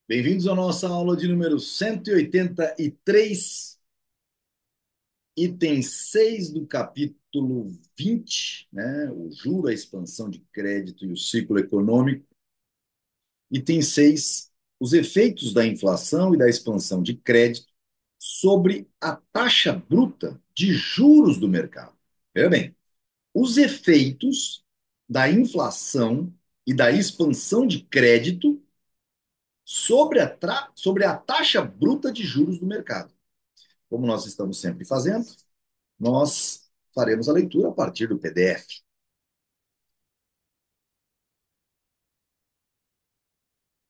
Bem-vindos à nossa aula de número 183, item 6 do capítulo 20, né? O juro, a expansão de crédito e o ciclo econômico. Item 6, os efeitos da inflação e da expansão de crédito sobre a taxa bruta de juros do mercado. Veja bem, os efeitos da inflação e da expansão de crédito sobre a taxa bruta de juros do mercado. Como nós estamos sempre fazendo, nós faremos a leitura a partir do PDF.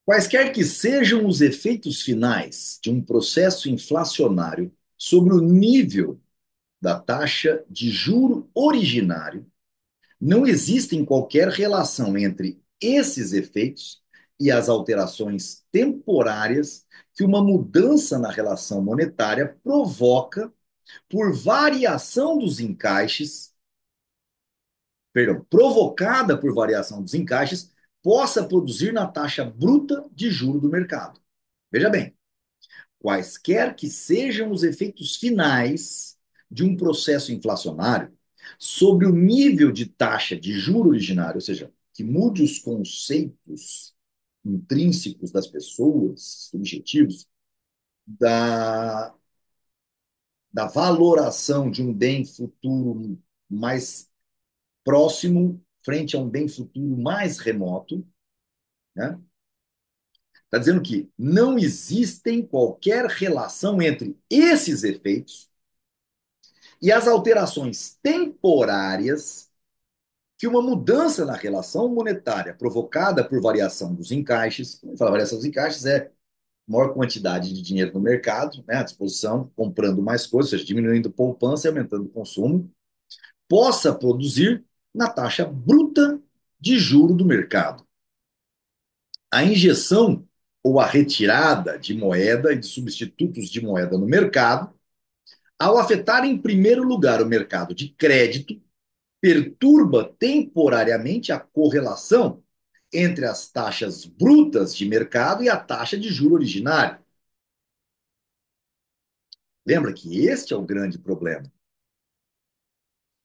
Quaisquer que sejam os efeitos finais de um processo inflacionário sobre o nível da taxa de juro originário, não existe qualquer relação entre esses efeitos e as alterações temporárias que uma mudança na relação monetária provoca por variação dos encaixes, perdão, provocada por variação dos encaixes, possa produzir na taxa bruta de juro do mercado. Veja bem, quaisquer que sejam os efeitos finais de um processo inflacionário sobre o nível de taxa de juro originário, ou seja, que mude os conceitos intrínsecos das pessoas, subjetivos, da, da valoração de um bem futuro mais próximo frente a um bem futuro mais remoto, né? Está dizendo que não existem qualquer relação entre esses efeitos e as alterações temporárias que uma mudança na relação monetária provocada por variação dos encaixes, quando fala variação dos encaixes, é maior quantidade de dinheiro no mercado, né, à disposição, comprando mais coisas, ou seja, diminuindo poupança e aumentando o consumo, possa produzir na taxa bruta de juro do mercado. A injeção ou a retirada de moeda e de substitutos de moeda no mercado, ao afetar em primeiro lugar o mercado de crédito, perturba temporariamente a correlação entre as taxas brutas de mercado e a taxa de juro originário. Lembra que este é o grande problema.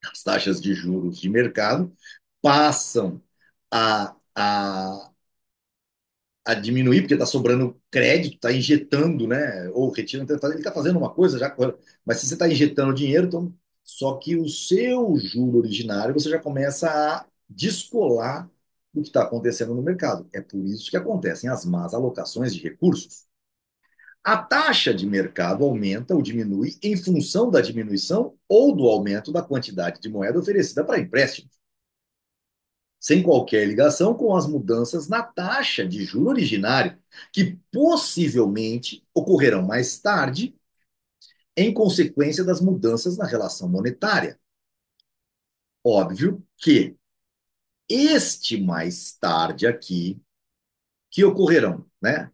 As taxas de juros de mercado passam a diminuir, porque está sobrando crédito, está injetando, né? Ou retirando, ele está fazendo uma coisa já, mas se você está injetando dinheiro, então, só que o seu juro originário você já começa a descolar do que está acontecendo no mercado. É por isso que acontecem as más alocações de recursos. A taxa de mercado aumenta ou diminui em função da diminuição ou do aumento da quantidade de moeda oferecida para empréstimo, sem qualquer ligação com as mudanças na taxa de juro originário, que possivelmente ocorrerão mais tarde em consequência das mudanças na relação monetária. Óbvio que este mais tarde aqui, que ocorrerão, né,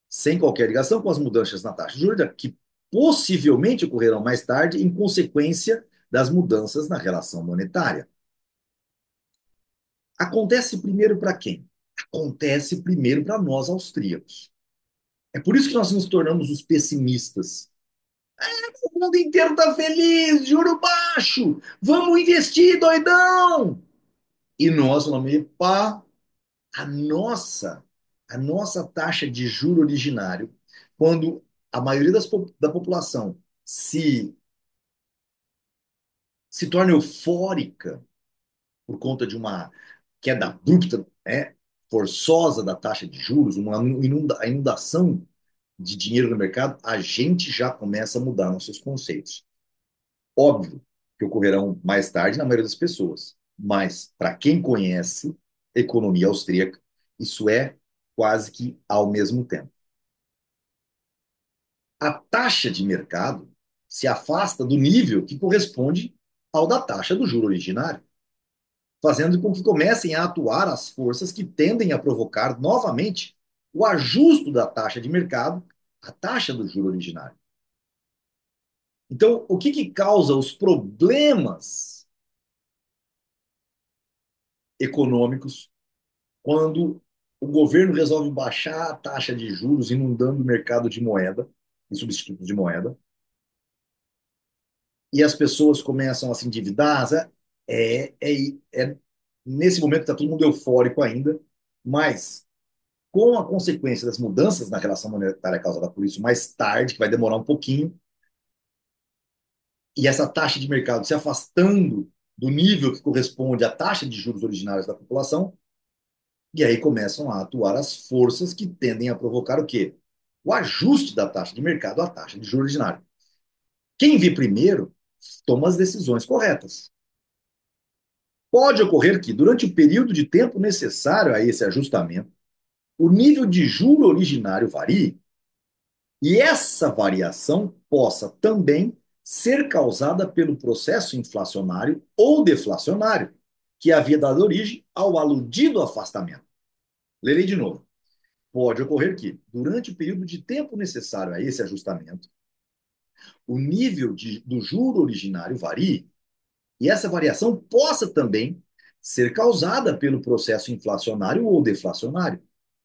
sem qualquer ligação com as mudanças na taxa de juros, que possivelmente ocorrerão mais tarde em consequência das mudanças na relação monetária. Acontece primeiro para quem? Acontece primeiro para nós austríacos. É por isso que nós nos tornamos os pessimistas. O mundo inteiro está feliz, juro baixo, vamos investir, doidão! E nós falamos, epá, a nossa, a nossa taxa de juro originário, quando a maioria da população se torna eufórica por conta de uma queda abrupta, né, forçosa da taxa de juros, uma inundação de dinheiro no mercado, a gente já começa a mudar nossos conceitos. Óbvio que ocorrerão mais tarde na maioria das pessoas, mas para quem conhece economia austríaca, isso é quase que ao mesmo tempo. A taxa de mercado se afasta do nível que corresponde ao da taxa do juro originário, fazendo com que comecem a atuar as forças que tendem a provocar novamente o ajuste da taxa de mercado à taxa do juro originário. Então, o que causa os problemas econômicos quando o governo resolve baixar a taxa de juros, inundando o mercado de moeda e substitutos de moeda, e as pessoas começam a se endividar. É, é, é nesse momento está todo mundo eufórico ainda, mas com a consequência das mudanças na relação monetária causada por isso mais tarde, que vai demorar um pouquinho, e essa taxa de mercado se afastando do nível que corresponde à taxa de juros originários da população, e aí começam a atuar as forças que tendem a provocar o quê? O ajuste da taxa de mercado à taxa de juros originário. Quem vir primeiro toma as decisões corretas. Pode ocorrer que, durante o período de tempo necessário a esse ajustamento, o nível de juro originário varie e essa variação possa também ser causada pelo processo inflacionário ou deflacionário, que havia dado origem ao aludido afastamento. Lerei de novo. Pode ocorrer que, durante o período de tempo necessário a esse ajustamento, o nível do juro originário varie e essa variação possa também ser causada pelo processo inflacionário ou deflacionário,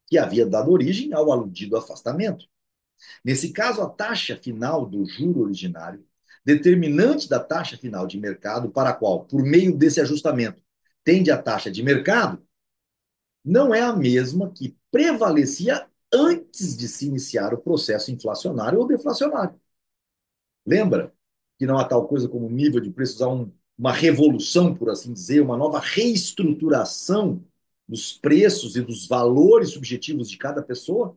que havia dado origem ao aludido afastamento. Nesse caso, a taxa final do juro originário, determinante da taxa final de mercado, para a qual, por meio desse ajustamento, tende a taxa de mercado, não é a mesma que prevalecia antes de se iniciar o processo inflacionário ou deflacionário. Lembra que não há tal coisa como nível de preços, há uma revolução, por assim dizer, uma nova reestruturação dos preços e dos valores subjetivos de cada pessoa?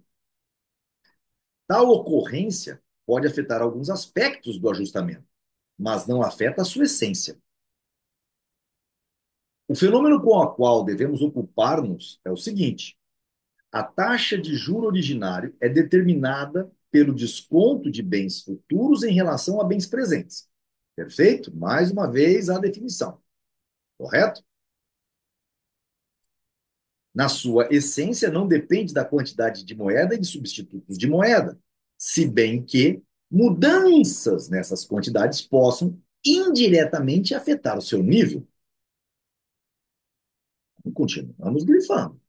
Tal ocorrência pode afetar alguns aspectos do ajustamento, mas não afeta a sua essência. O fenômeno com o qual devemos ocupar-nos é o seguinte: a taxa de juro originário é determinada pelo desconto de bens futuros em relação a bens presentes. Perfeito? Mais uma vez a definição, correto? Na sua essência, não depende da quantidade de moeda e de substitutos de moeda, se bem que mudanças nessas quantidades possam indiretamente afetar o seu nível. Continuamos grifando.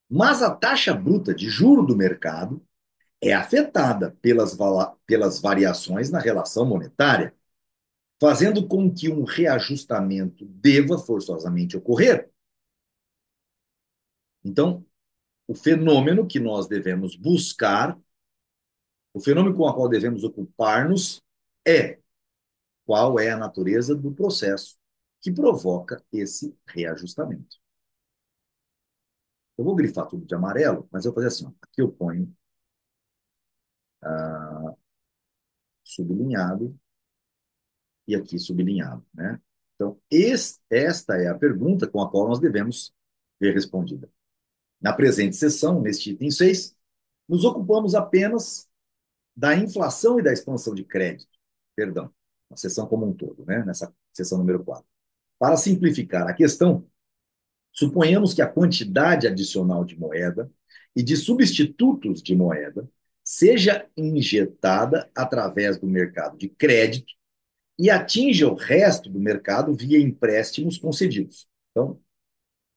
Mas a taxa bruta de juro do mercado é afetada pelas variações na relação monetária, fazendo com que um reajustamento deva forçosamente ocorrer. Então, o fenômeno que nós devemos buscar, o fenômeno com o qual devemos ocupar-nos é qual é a natureza do processo que provoca esse reajustamento. Eu vou grifar tudo de amarelo, mas eu vou fazer assim, ó. Aqui eu ponho sublinhado e aqui sublinhado, né? Então, esta é a pergunta com a qual nós devemos ver respondida. Na presente sessão, neste item 6, nos ocupamos apenas da inflação e da expansão de crédito. Perdão, a sessão como um todo, né? Nessa sessão número 4. Para simplificar a questão, suponhamos que a quantidade adicional de moeda e de substitutos de moeda seja injetada através do mercado de crédito e atinja o resto do mercado via empréstimos concedidos. Então,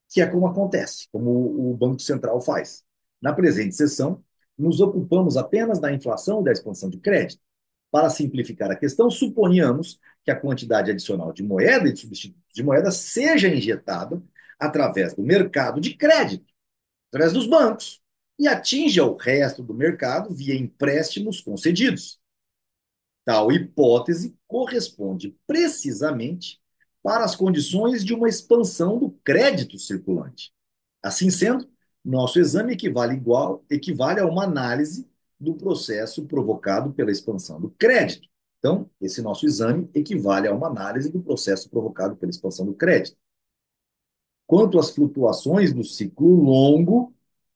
que é como acontece, como o Banco Central faz. Na presente sessão, nos ocupamos apenas da inflação e da expansão de crédito. Para simplificar a questão, suponhamos que a quantidade adicional de moeda e de substitutos de moeda seja injetada através do mercado de crédito, através dos bancos, e atinja o resto do mercado via empréstimos concedidos. Tal hipótese corresponde precisamente para as condições de uma expansão do crédito circulante. Assim sendo, nosso exame equivale a uma análise do processo provocado pela expansão do crédito. Então, esse nosso exame equivale a uma análise do processo provocado pela expansão do crédito. Quanto às flutuações do ciclo longo,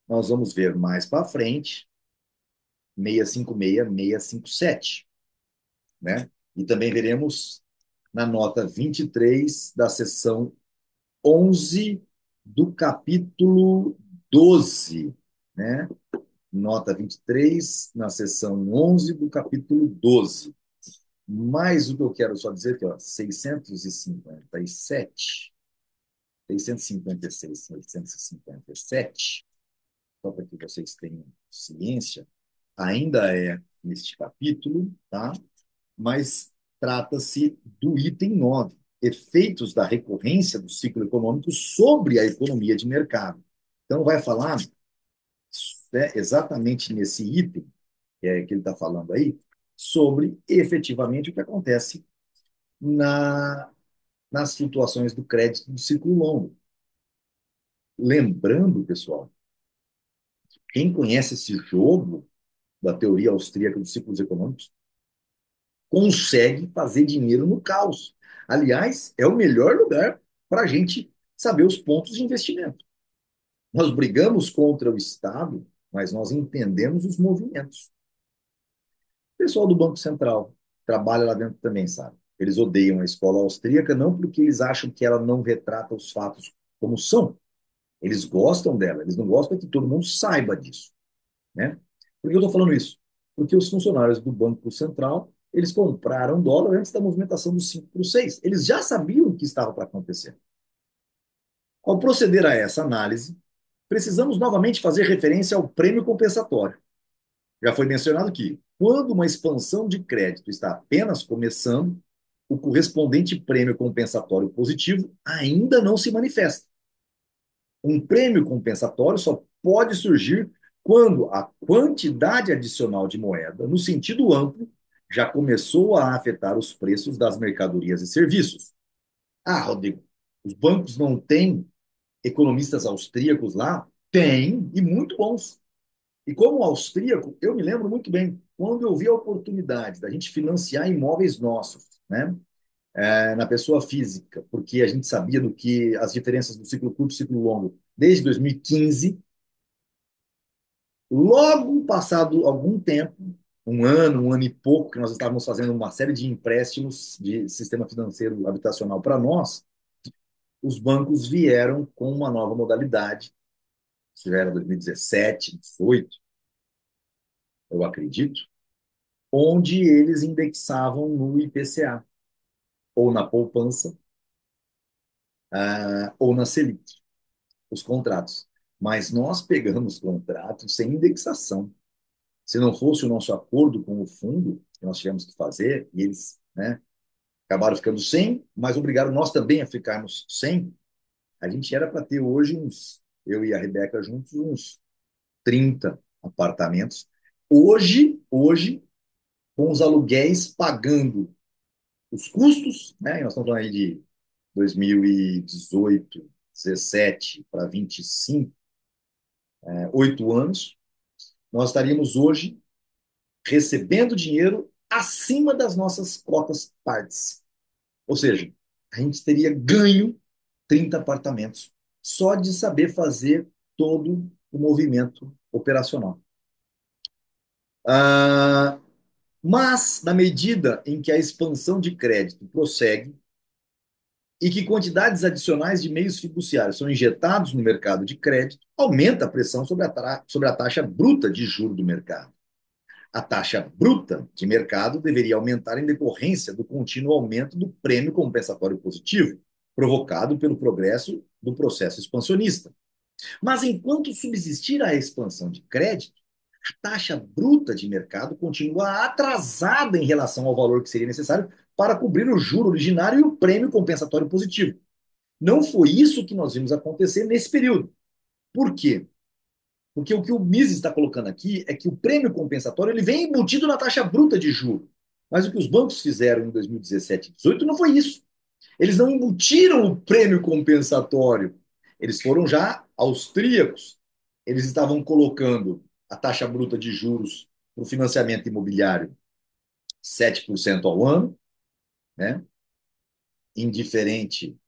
nós vamos ver mais para frente, 656, 657, né? E também veremos na nota 23 da seção 11 do capítulo 12, né? Nota 23 na seção 11 do capítulo 12. Mas o que eu quero só dizer que, ó, 657, 656, 657, só para que vocês tenham ciência, ainda é neste capítulo, tá? Mas trata-se do item 9, efeitos da recorrência do ciclo econômico sobre a economia de mercado. Então, vai falar, né, exatamente nesse item que ele está falando aí, sobre efetivamente o que acontece na, nas flutuações do crédito do ciclo longo. Lembrando, pessoal, quem conhece esse jogo da teoria austríaca dos ciclos econômicos consegue fazer dinheiro no caos. Aliás, é o melhor lugar para a gente saber os pontos de investimento. Nós brigamos contra o Estado, mas nós entendemos os movimentos. O pessoal do Banco Central trabalha lá dentro também, sabe? Eles odeiam a escola austríaca não porque eles acham que ela não retrata os fatos como são. Eles gostam dela, eles não gostam que todo mundo saiba disso, né? Por que eu estou falando isso? Porque os funcionários do Banco Central, eles compraram dólar antes da movimentação dos 5 para o 6. Eles já sabiam o que estava para acontecer. Ao proceder a essa análise, precisamos novamente fazer referência ao prêmio compensatório. Já foi mencionado que, quando uma expansão de crédito está apenas começando, o correspondente prêmio compensatório positivo ainda não se manifesta. Um prêmio compensatório só pode surgir quando a quantidade adicional de moeda, no sentido amplo, já começou a afetar os preços das mercadorias e serviços. Ah, Rodrigo, os bancos não têm economistas austríacos lá? Tem, e muito bons. E como austríaco, eu me lembro muito bem, quando eu vi a oportunidade da gente financiar imóveis nossos, né, na pessoa física, porque a gente sabia do que as diferenças do ciclo curto e ciclo longo desde 2015. Logo passado algum tempo, um ano e pouco, que nós estávamos fazendo uma série de empréstimos de sistema financeiro habitacional para nós, os bancos vieram com uma nova modalidade, isso já era 2017, 2018, eu acredito, onde eles indexavam no IPCA, ou na poupança, ou na Selic, os contratos. Mas nós pegamos contratos sem indexação. Se não fosse o nosso acordo com o fundo, que nós tivemos que fazer, e eles, né, acabaram ficando sem, mas obrigaram nós também a ficarmos sem, a gente era para ter hoje uns, eu e a Rebeca juntos, uns 30 apartamentos. Hoje, com os aluguéis pagando os custos, né? Nós estamos falando aí de 2018, 17 para 25, 8 anos, nós estaríamos hoje recebendo dinheiro acima das nossas cotas partes. Ou seja, a gente teria ganho 30 apartamentos só de saber fazer todo o movimento operacional. Ah, mas, na medida em que a expansão de crédito prossegue e que quantidades adicionais de meios fiduciários são injetados no mercado de crédito, aumenta a pressão sobre a taxa bruta de juros do mercado. A taxa bruta de mercado deveria aumentar em decorrência do contínuo aumento do prêmio compensatório positivo, provocado pelo progresso do processo expansionista. Mas enquanto subsistir a expansão de crédito, a taxa bruta de mercado continua atrasada em relação ao valor que seria necessário para cobrir o juro originário e o prêmio compensatório positivo. Não foi isso que nós vimos acontecer nesse período. Por quê? Porque o que o Mises está colocando aqui é que o prêmio compensatório ele vem embutido na taxa bruta de juros. Mas o que os bancos fizeram em 2017 e 2018 não foi isso. Eles não embutiram o prêmio compensatório. Eles foram já austríacos. Eles estavam colocando a taxa bruta de juros para o financiamento imobiliário 7% ao ano, né? Indiferente,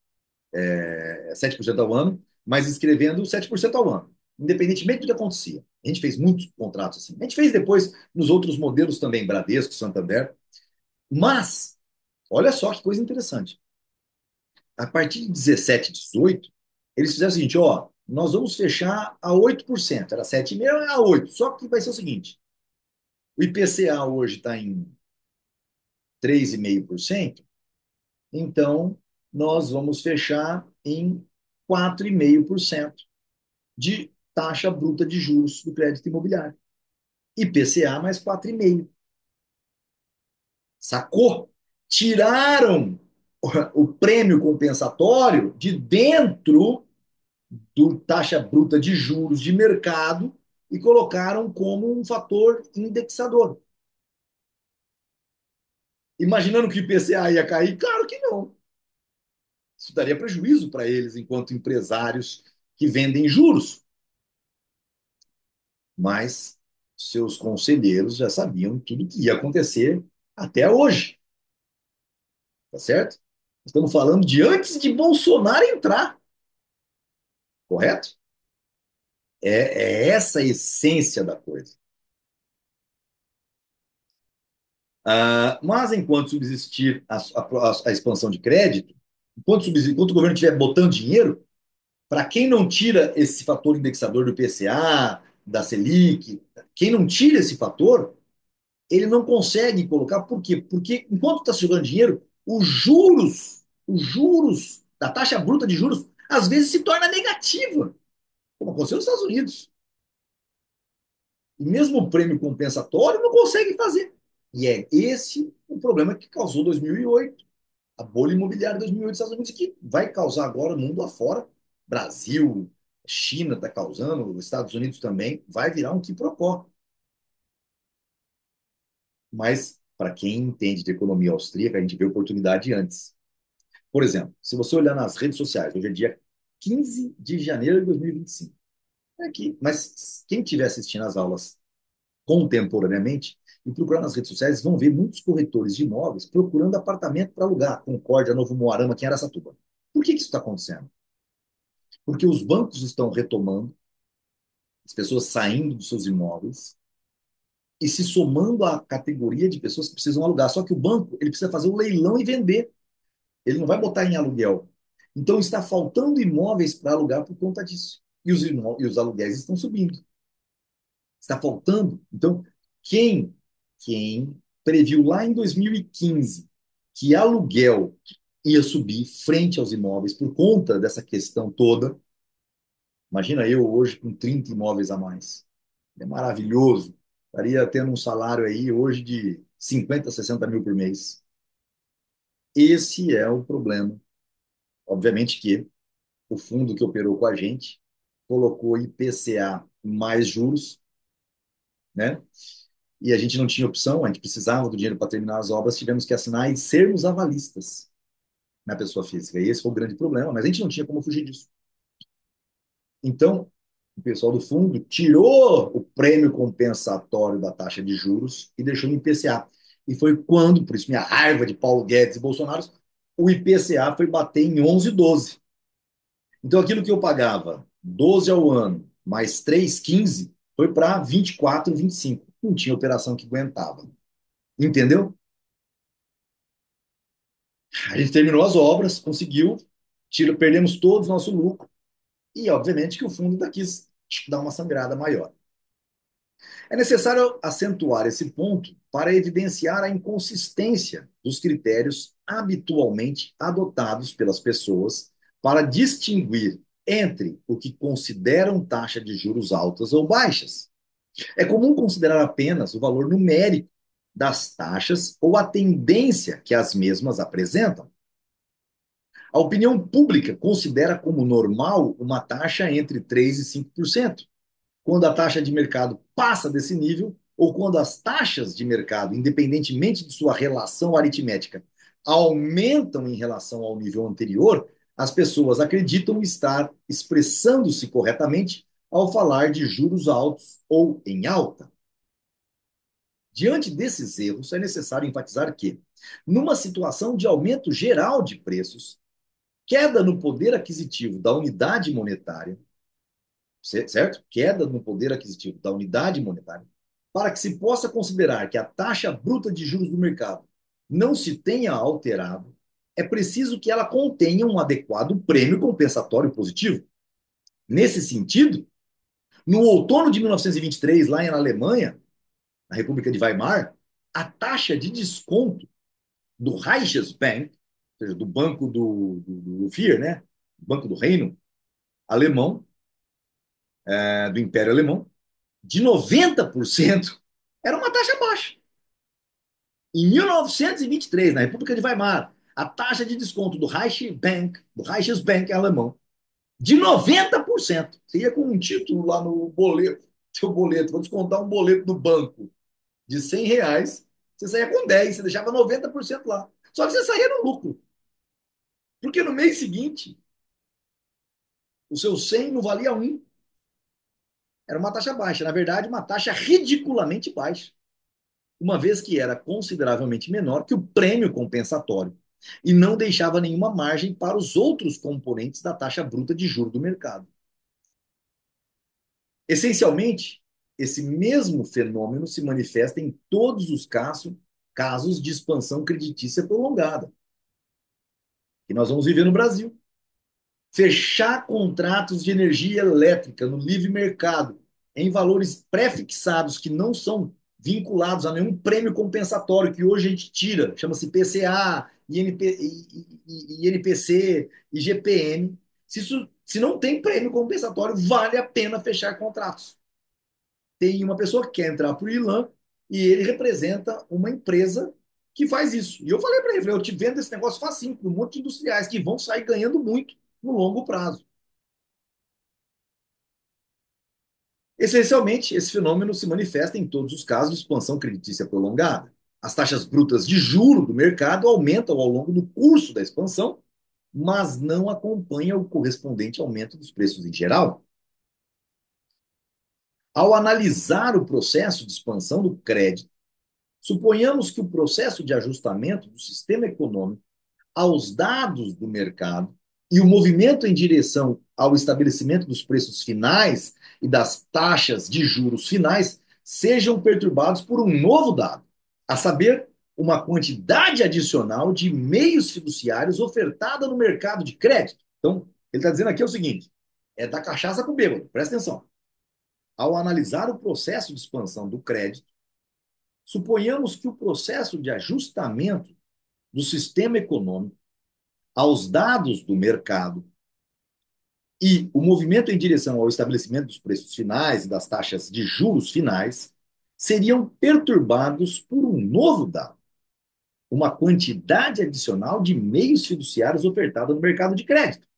7% ao ano, mas escrevendo 7% ao ano, independentemente do que acontecia. A gente fez muitos contratos assim. A gente fez depois nos outros modelos também, Bradesco, Santander. Mas, olha só que coisa interessante. A partir de 17, 18, eles fizeram o seguinte, ó, nós vamos fechar a 8%. Era 7,5%, a 8%. Só que vai ser o seguinte, o IPCA hoje está em 3,5%, então nós vamos fechar em 4,5% de taxa bruta de juros do crédito imobiliário. IPCA mais 4,5%. Sacou? Tiraram o prêmio compensatório de dentro do taxa bruta de juros de mercado e colocaram como um fator indexador. Imaginando que o IPCA ia cair? Claro que não. Isso daria prejuízo para eles enquanto empresários que vendem juros. Mas seus conselheiros já sabiam tudo que ia acontecer até hoje, tá certo? Estamos falando de antes de Bolsonaro entrar, correto? É essa a essência da coisa. Mas enquanto subsistir a expansão de crédito, enquanto o governo estiver botando dinheiro, para quem não tira esse fator indexador do IPCA, da Selic, quem não tira esse fator, ele não consegue colocar. Por quê? Porque enquanto está jogando dinheiro, os juros da taxa bruta de juros, às vezes se torna negativa, como aconteceu nos Estados Unidos. E mesmo o prêmio compensatório não consegue fazer. E é esse o problema que causou 2008, a bolha imobiliária de 2008 nos Estados Unidos, que vai causar agora no mundo afora. Brasil, China está causando, os Estados Unidos também, vai virar um quiprocó. Mas, para quem entende de economia austríaca, a gente vê oportunidade antes. Por exemplo, se você olhar nas redes sociais, hoje é dia 15 de janeiro de 2025. É aqui, mas quem estiver assistindo às aulas contemporaneamente e procurar nas redes sociais, vão ver muitos corretores de imóveis procurando apartamento para alugar, Concórdia, Novo Moarama, aqui em Araçatuba. Por que isso está acontecendo? Porque os bancos estão retomando, as pessoas saindo dos seus imóveis e se somando à categoria de pessoas que precisam alugar. Só que o banco ele precisa fazer um leilão e vender. Ele não vai botar em aluguel. Então está faltando imóveis para alugar por conta disso. E os aluguéis estão subindo. Está faltando. Então, quem previu lá em 2015 que aluguel ia subir frente aos imóveis por conta dessa questão toda, imagina eu hoje com 30 imóveis a mais. É maravilhoso. Estaria tendo um salário aí hoje de 50, 60 mil por mês. Esse é o problema. Obviamente que o fundo que operou com a gente colocou IPCA mais juros, né? E a gente não tinha opção, a gente precisava do dinheiro para terminar as obras, tivemos que assinar e sermos avalistas na pessoa física. E esse foi o grande problema, mas a gente não tinha como fugir disso. Então, o pessoal do fundo tirou o prêmio compensatório da taxa de juros e deixou no IPCA. E foi quando, por isso minha raiva de Paulo Guedes e Bolsonaro, o IPCA foi bater em 11, 12. Então, aquilo que eu pagava 12 ao ano, mais 3, 15, foi para 24, 25. Não tinha operação que aguentava. Entendeu? A gente terminou as obras, conseguiu, perdemos todo o nosso lucro e, obviamente, que o fundo ainda quis dar uma sangrada maior. É necessário acentuar esse ponto para evidenciar a inconsistência dos critérios habitualmente adotados pelas pessoas para distinguir entre o que consideram taxa de juros altas ou baixas. É comum considerar apenas o valor numérico das taxas ou a tendência que as mesmas apresentam. A opinião pública considera como normal uma taxa entre 3% e 5%. Quando a taxa de mercado passa desse nível, ou quando as taxas de mercado, independentemente de sua relação aritmética, aumentam em relação ao nível anterior, as pessoas acreditam estar expressando-se corretamente ao falar de juros altos ou em alta. Diante desses erros, é necessário enfatizar que, numa situação de aumento geral de preços, queda no poder aquisitivo da unidade monetária, certo? Queda no poder aquisitivo da unidade monetária, para que se possa considerar que a taxa bruta de juros do mercado não se tenha alterado, é preciso que ela contenha um adequado prêmio compensatório positivo. Nesse sentido, no outono de 1923, lá na Alemanha, na República de Weimar, a taxa de desconto do Reichsbank, ou seja, do Banco do Fier, né? Banco do Reino, alemão, do Império Alemão, de 90% era uma taxa baixa. Em 1923, na República de Weimar, a taxa de desconto do Reichsbank alemão, de 90%. Você ia com um título lá no boleto, seu boleto, vou descontar um boleto do banco de R$ 100, você saía com 10, você deixava 90% lá. Só que você saía no lucro. Porque no mês seguinte, o seu 100 não valia um. Era uma taxa baixa. Na verdade, uma taxa ridiculamente baixa, uma vez que era consideravelmente menor que o prêmio compensatório e não deixava nenhuma margem para os outros componentes da taxa bruta de juros do mercado. Essencialmente, esse mesmo fenômeno se manifesta em todos os casos de expansão creditícia prolongada, que nós vamos viver no Brasil. Fechar contratos de energia elétrica no livre mercado em valores pré-fixados que não são vinculados a nenhum prêmio compensatório que hoje a gente tira, chama-se PCA, INPC, IGPM. Se não tem prêmio compensatório, vale a pena fechar contratos. Tem uma pessoa que quer entrar para o ILAN e ele representa uma empresa que faz isso. E eu falei para ele, eu te vendo esse negócio facinho para um monte de industriais que vão sair ganhando muito no longo prazo. Essencialmente, esse fenômeno se manifesta em todos os casos de expansão creditícia prolongada. As taxas brutas de juro do mercado aumentam ao longo do curso da expansão, mas não acompanham o correspondente aumento dos preços em geral. Ao analisar o processo de expansão do crédito, suponhamos que o processo de ajustamento do sistema econômico aos dados do mercado e o movimento em direção ao estabelecimento dos preços finais e das taxas de juros finais sejam perturbados por um novo dado, a saber, uma quantidade adicional de meios fiduciários ofertada no mercado de crédito. Então, ele está dizendo aqui o seguinte: é da cachaça para o bêbado, presta atenção. Ao analisar o processo de expansão do crédito, suponhamos que o processo de ajustamento do sistema econômico aos dados do mercado e o movimento em direção ao estabelecimento dos preços finais e das taxas de juros finais seriam perturbados por um novo dado, uma quantidade adicional de meios fiduciários ofertada no mercado de crédito.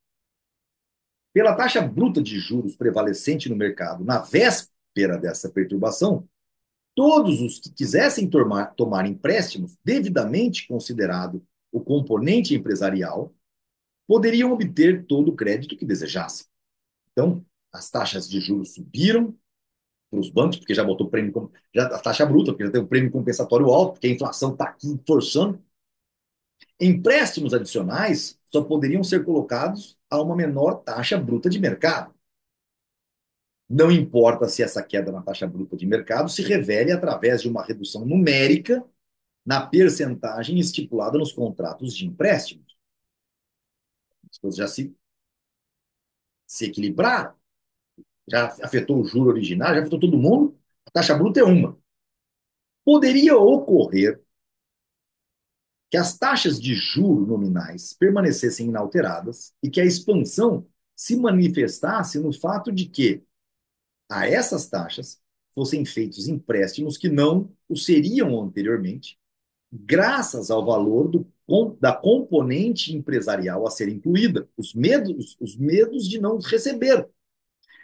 Pela taxa bruta de juros prevalecente no mercado na véspera dessa perturbação, todos os que quisessem tomar empréstimos devidamente considerado o componente empresarial poderiam obter todo o crédito que desejassem. Então, as taxas de juros subiram para os bancos, porque já botou prêmio, já a taxa bruta, porque já tem um prêmio compensatório alto, porque a inflação está aqui forçando. Empréstimos adicionais só poderiam ser colocados a uma menor taxa bruta de mercado. Não importa se essa queda na taxa bruta de mercado se revele através de uma redução numérica na percentagem estipulada nos contratos de empréstimos. As coisas já se equilibraram, já afetou o juro originário, já afetou todo mundo, a taxa bruta é uma. Poderia ocorrer que as taxas de juro nominais permanecessem inalteradas e que a expansão se manifestasse no fato de que a essas taxas fossem feitos empréstimos que não o seriam anteriormente, graças ao valor da componente empresarial a ser incluída, os medos de não receber.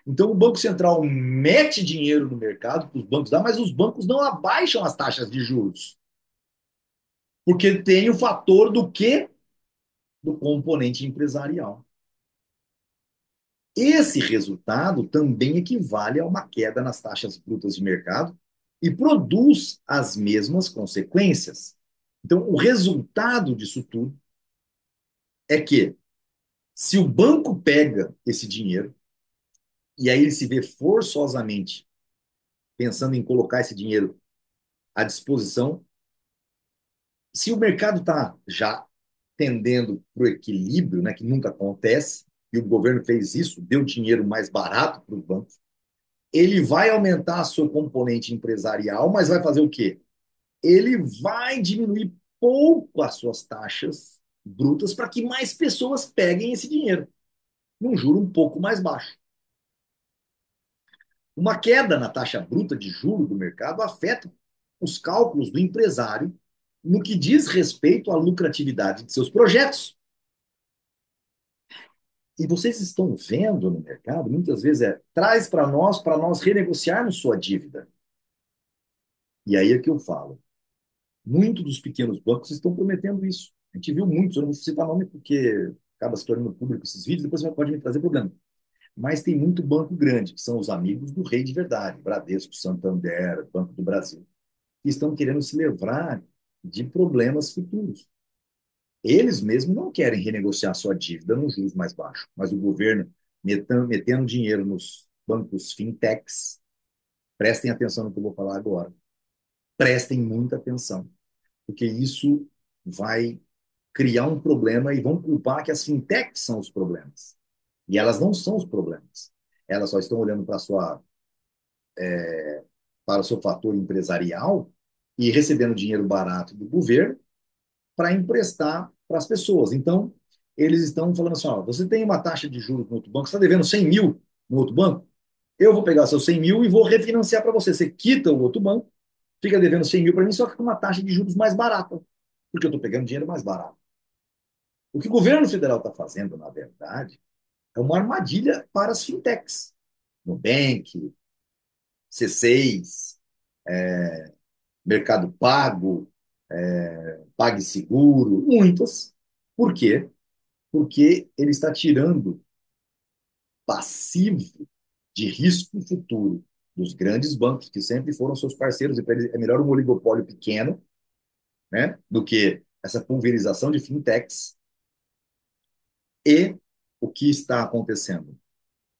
Então, o Banco Central mete dinheiro no mercado para os bancos dar, mas os bancos não abaixam as taxas de juros. Porque tem o fator do quê? Do componente empresarial. Esse resultado também equivale a uma queda nas taxas brutas de mercado e produz as mesmas consequências. Então, o resultado disso tudo é que, se o banco pega esse dinheiro e aí ele se vê forçosamente pensando em colocar esse dinheiro à disposição, se o mercado está já tendendo para o equilíbrio, né, que nunca acontece, e o governo fez isso, deu dinheiro mais barato para os bancos, ele vai aumentar a sua componente empresarial, mas vai fazer o quê? Ele vai diminuir pouco as suas taxas brutas para que mais pessoas peguem esse dinheiro. num juro um pouco mais baixo. Uma queda na taxa bruta de juros do mercado afeta os cálculos do empresário no que diz respeito à lucratividade de seus projetos. E vocês estão vendo no mercado, muitas vezes traz para nós renegociarmos sua dívida. E aí é que eu falo. Muitos dos pequenos bancos estão prometendo isso. A gente viu muitos, eu não vou citar nome porque acaba se tornando público esses vídeos, depois pode me trazer problema. Mas tem muito banco grande, que são os amigos do rei de verdade, Bradesco, Santander, Banco do Brasil, que estão querendo se livrar de problemas futuros. Eles mesmos não querem renegociar sua dívida nos juros mais baixos, mas o governo metendo dinheiro nos bancos fintechs, prestem atenção no que eu vou falar agora, prestem muita atenção, porque isso vai criar um problema e vão culpar que as fintechs são os problemas. E elas não são os problemas. Elas só estão olhando para o seu fator empresarial e recebendo dinheiro barato do governo para emprestar para as pessoas. Então, eles estão falando assim: ó, você tem uma taxa de juros no outro banco, você está devendo 100 mil no outro banco, eu vou pegar seus 100 mil e vou refinanciar para você. Você quita o outro banco, fica devendo 100 mil para mim, só que com uma taxa de juros mais barata, porque eu estou pegando dinheiro mais barato. O que o governo federal está fazendo, na verdade, é uma armadilha para as fintechs. Nubank, C6, Mercado Pago, PagSeguro, muitas. Por quê? Porque ele está tirando passivo de risco futuro dos grandes bancos, que sempre foram seus parceiros, e para eles é melhor um oligopólio pequeno, né, do que essa pulverização de fintechs. E o que está acontecendo?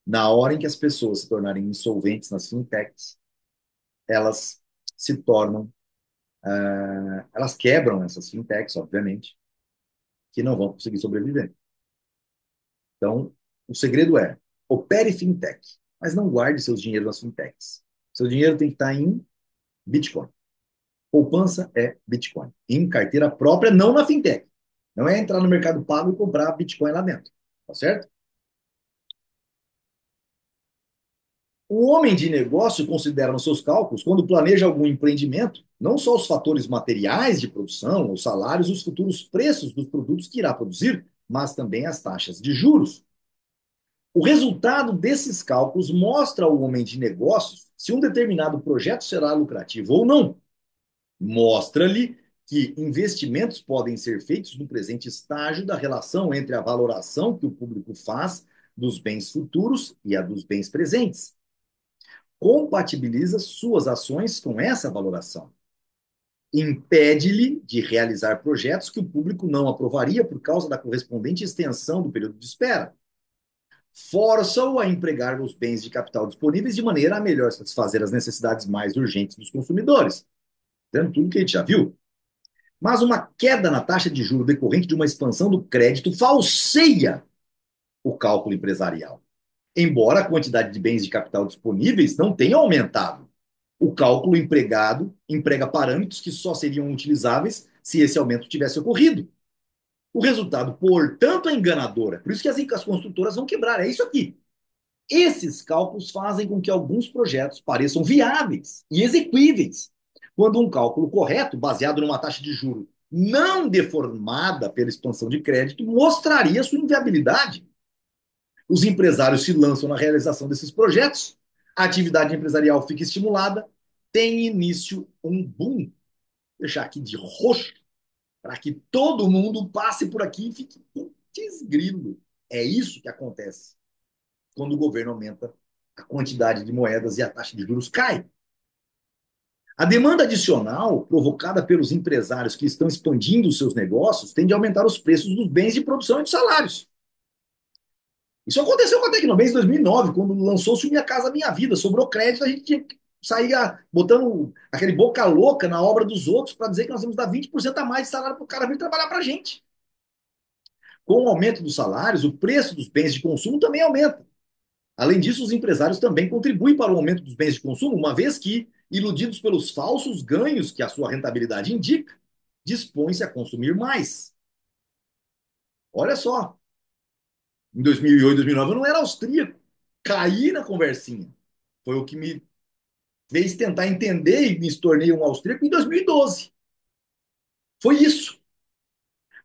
Na hora em que as pessoas se tornarem insolventes nas fintechs, elas se tornam, elas quebram essas fintechs, obviamente, que não vão conseguir sobreviver. Então, o segredo é, opere fintech, mas não guarde seus dinheiros nas fintechs. Seu dinheiro tem que estar em Bitcoin. Poupança é Bitcoin. Em carteira própria, não na fintech. Não é entrar no Mercado Pago e comprar Bitcoin lá dentro. Tá certo? O homem de negócio considera nos seus cálculos, quando planeja algum empreendimento, não só os fatores materiais de produção, os salários, os futuros preços dos produtos que irá produzir, mas também as taxas de juros. O resultado desses cálculos mostra ao homem de negócios se um determinado projeto será lucrativo ou não. Mostra-lhe que investimentos podem ser feitos no presente estágio da relação entre a valoração que o público faz dos bens futuros e a dos bens presentes. Compatibiliza suas ações com essa valoração. Impede-lhe de realizar projetos que o público não aprovaria por causa da correspondente extensão do período de espera. Força-o a empregar os bens de capital disponíveis de maneira a melhor satisfazer as necessidades mais urgentes dos consumidores. Tendo tudo que a gente já viu. Mas uma queda na taxa de juros decorrente de uma expansão do crédito falseia o cálculo empresarial. Embora a quantidade de bens de capital disponíveis não tenha aumentado, o cálculo empregado emprega parâmetros que só seriam utilizáveis se esse aumento tivesse ocorrido. O resultado, portanto, é enganador. É por isso que as construtoras vão quebrar. É isso aqui. Esses cálculos fazem com que alguns projetos pareçam viáveis e exequíveis, quando um cálculo correto, baseado numa taxa de juros não deformada pela expansão de crédito, mostraria sua inviabilidade. Os empresários se lançam na realização desses projetos, a atividade empresarial fica estimulada, tem início um boom. Vou deixar aqui de roxo, para que todo mundo passe por aqui e fique putz grilo. É isso que acontece quando o governo aumenta a quantidade de moedas e a taxa de juros cai. A demanda adicional, provocada pelos empresários que estão expandindo os seus negócios, tende a aumentar os preços dos bens de produção e dos salários. Isso aconteceu com a Tecnobens em 2009, quando lançou-se o Minha Casa Minha Vida. Sobrou crédito, a gente tinha que sair botando aquele boca louca na obra dos outros para dizer que nós vamos dar 20% a mais de salário para o cara vir trabalhar para a gente. Com o aumento dos salários, o preço dos bens de consumo também aumenta. Além disso, os empresários também contribuem para o aumento dos bens de consumo, uma vez que, iludidos pelos falsos ganhos que a sua rentabilidade indica, dispõem-se a consumir mais. Olha só, Em 2008, 2009, eu não era austríaco. Caí na conversinha. Foi o que me fez tentar entender e me tornei um austríaco em 2012. Foi isso.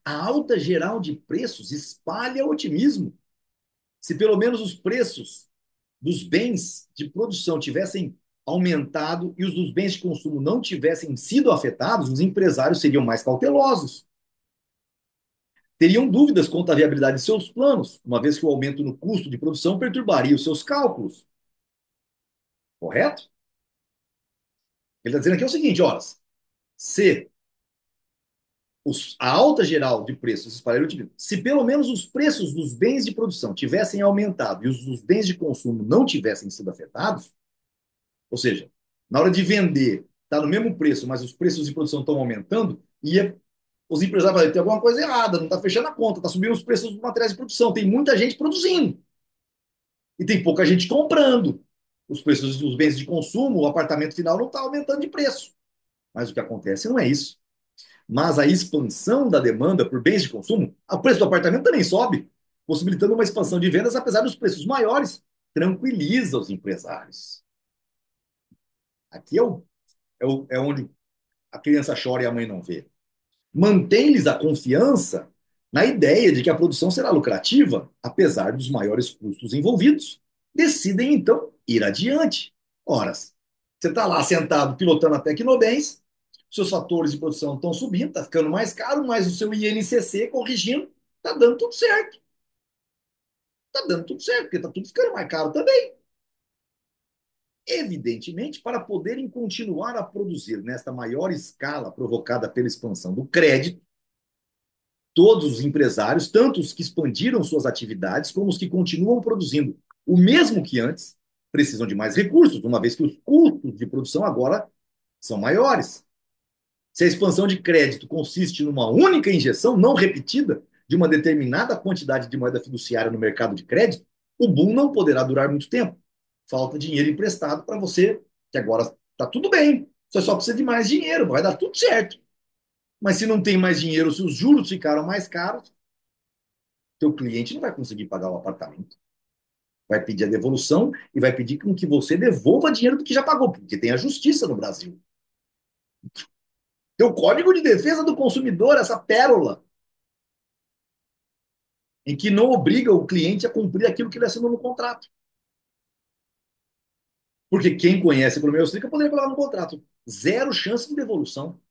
A alta geral de preços espalha otimismo. Se pelo menos os preços dos bens de produção tivessem aumentado e os dos bens de consumo não tivessem sido afetados, os empresários seriam mais cautelosos. Teriam dúvidas quanto à viabilidade de seus planos, uma vez que o aumento no custo de produção perturbaria os seus cálculos. Correto? Ele está dizendo aqui o seguinte: olha, se a alta geral de preços espalharia o otimismo, se pelo menos os preços dos bens de produção tivessem aumentado e os dos bens de consumo não tivessem sido afetados, ou seja, na hora de vender, está no mesmo preço, mas os preços de produção estão aumentando, e os empresários falam, tem alguma coisa errada, não está fechando a conta, está subindo os preços dos materiais de produção, tem muita gente produzindo e tem pouca gente comprando. Os preços dos bens de consumo, o apartamento final não está aumentando de preço. Mas o que acontece não é isso. Mas a expansão da demanda por bens de consumo, o preço do apartamento também sobe, possibilitando uma expansão de vendas, apesar dos preços maiores, tranquiliza os empresários. Aqui é onde a criança chora e a mãe não vê. Mantém-lhes a confiança na ideia de que a produção será lucrativa, apesar dos maiores custos envolvidos. Decidem, então, ir adiante. Ora, você está lá sentado pilotando a Tecnobens, seus fatores de produção estão subindo, está ficando mais caro, mas o seu INCC corrigindo, está dando tudo certo. Está dando tudo certo, porque está tudo ficando mais caro também. Evidentemente, para poderem continuar a produzir nesta maior escala provocada pela expansão do crédito, todos os empresários, tanto os que expandiram suas atividades, como os que continuam produzindo o mesmo que antes, precisam de mais recursos, uma vez que os custos de produção agora são maiores. Se a expansão de crédito consiste numa única injeção não repetida de uma determinada quantidade de moeda fiduciária no mercado de crédito, o boom não poderá durar muito tempo. Falta dinheiro emprestado para você, que agora está tudo bem, você só precisa de mais dinheiro, vai dar tudo certo. Mas se não tem mais dinheiro, se os juros ficaram mais caros, teu cliente não vai conseguir pagar o apartamento. Vai pedir a devolução e vai pedir com que você devolva dinheiro do que já pagou, porque tem a justiça no Brasil. Tem o Código de Defesa do Consumidor, essa pérola, em que não obriga o cliente a cumprir aquilo que ele assinou no contrato. Porque quem conhece o meu explica poderia colocar no contrato zero chance de devolução.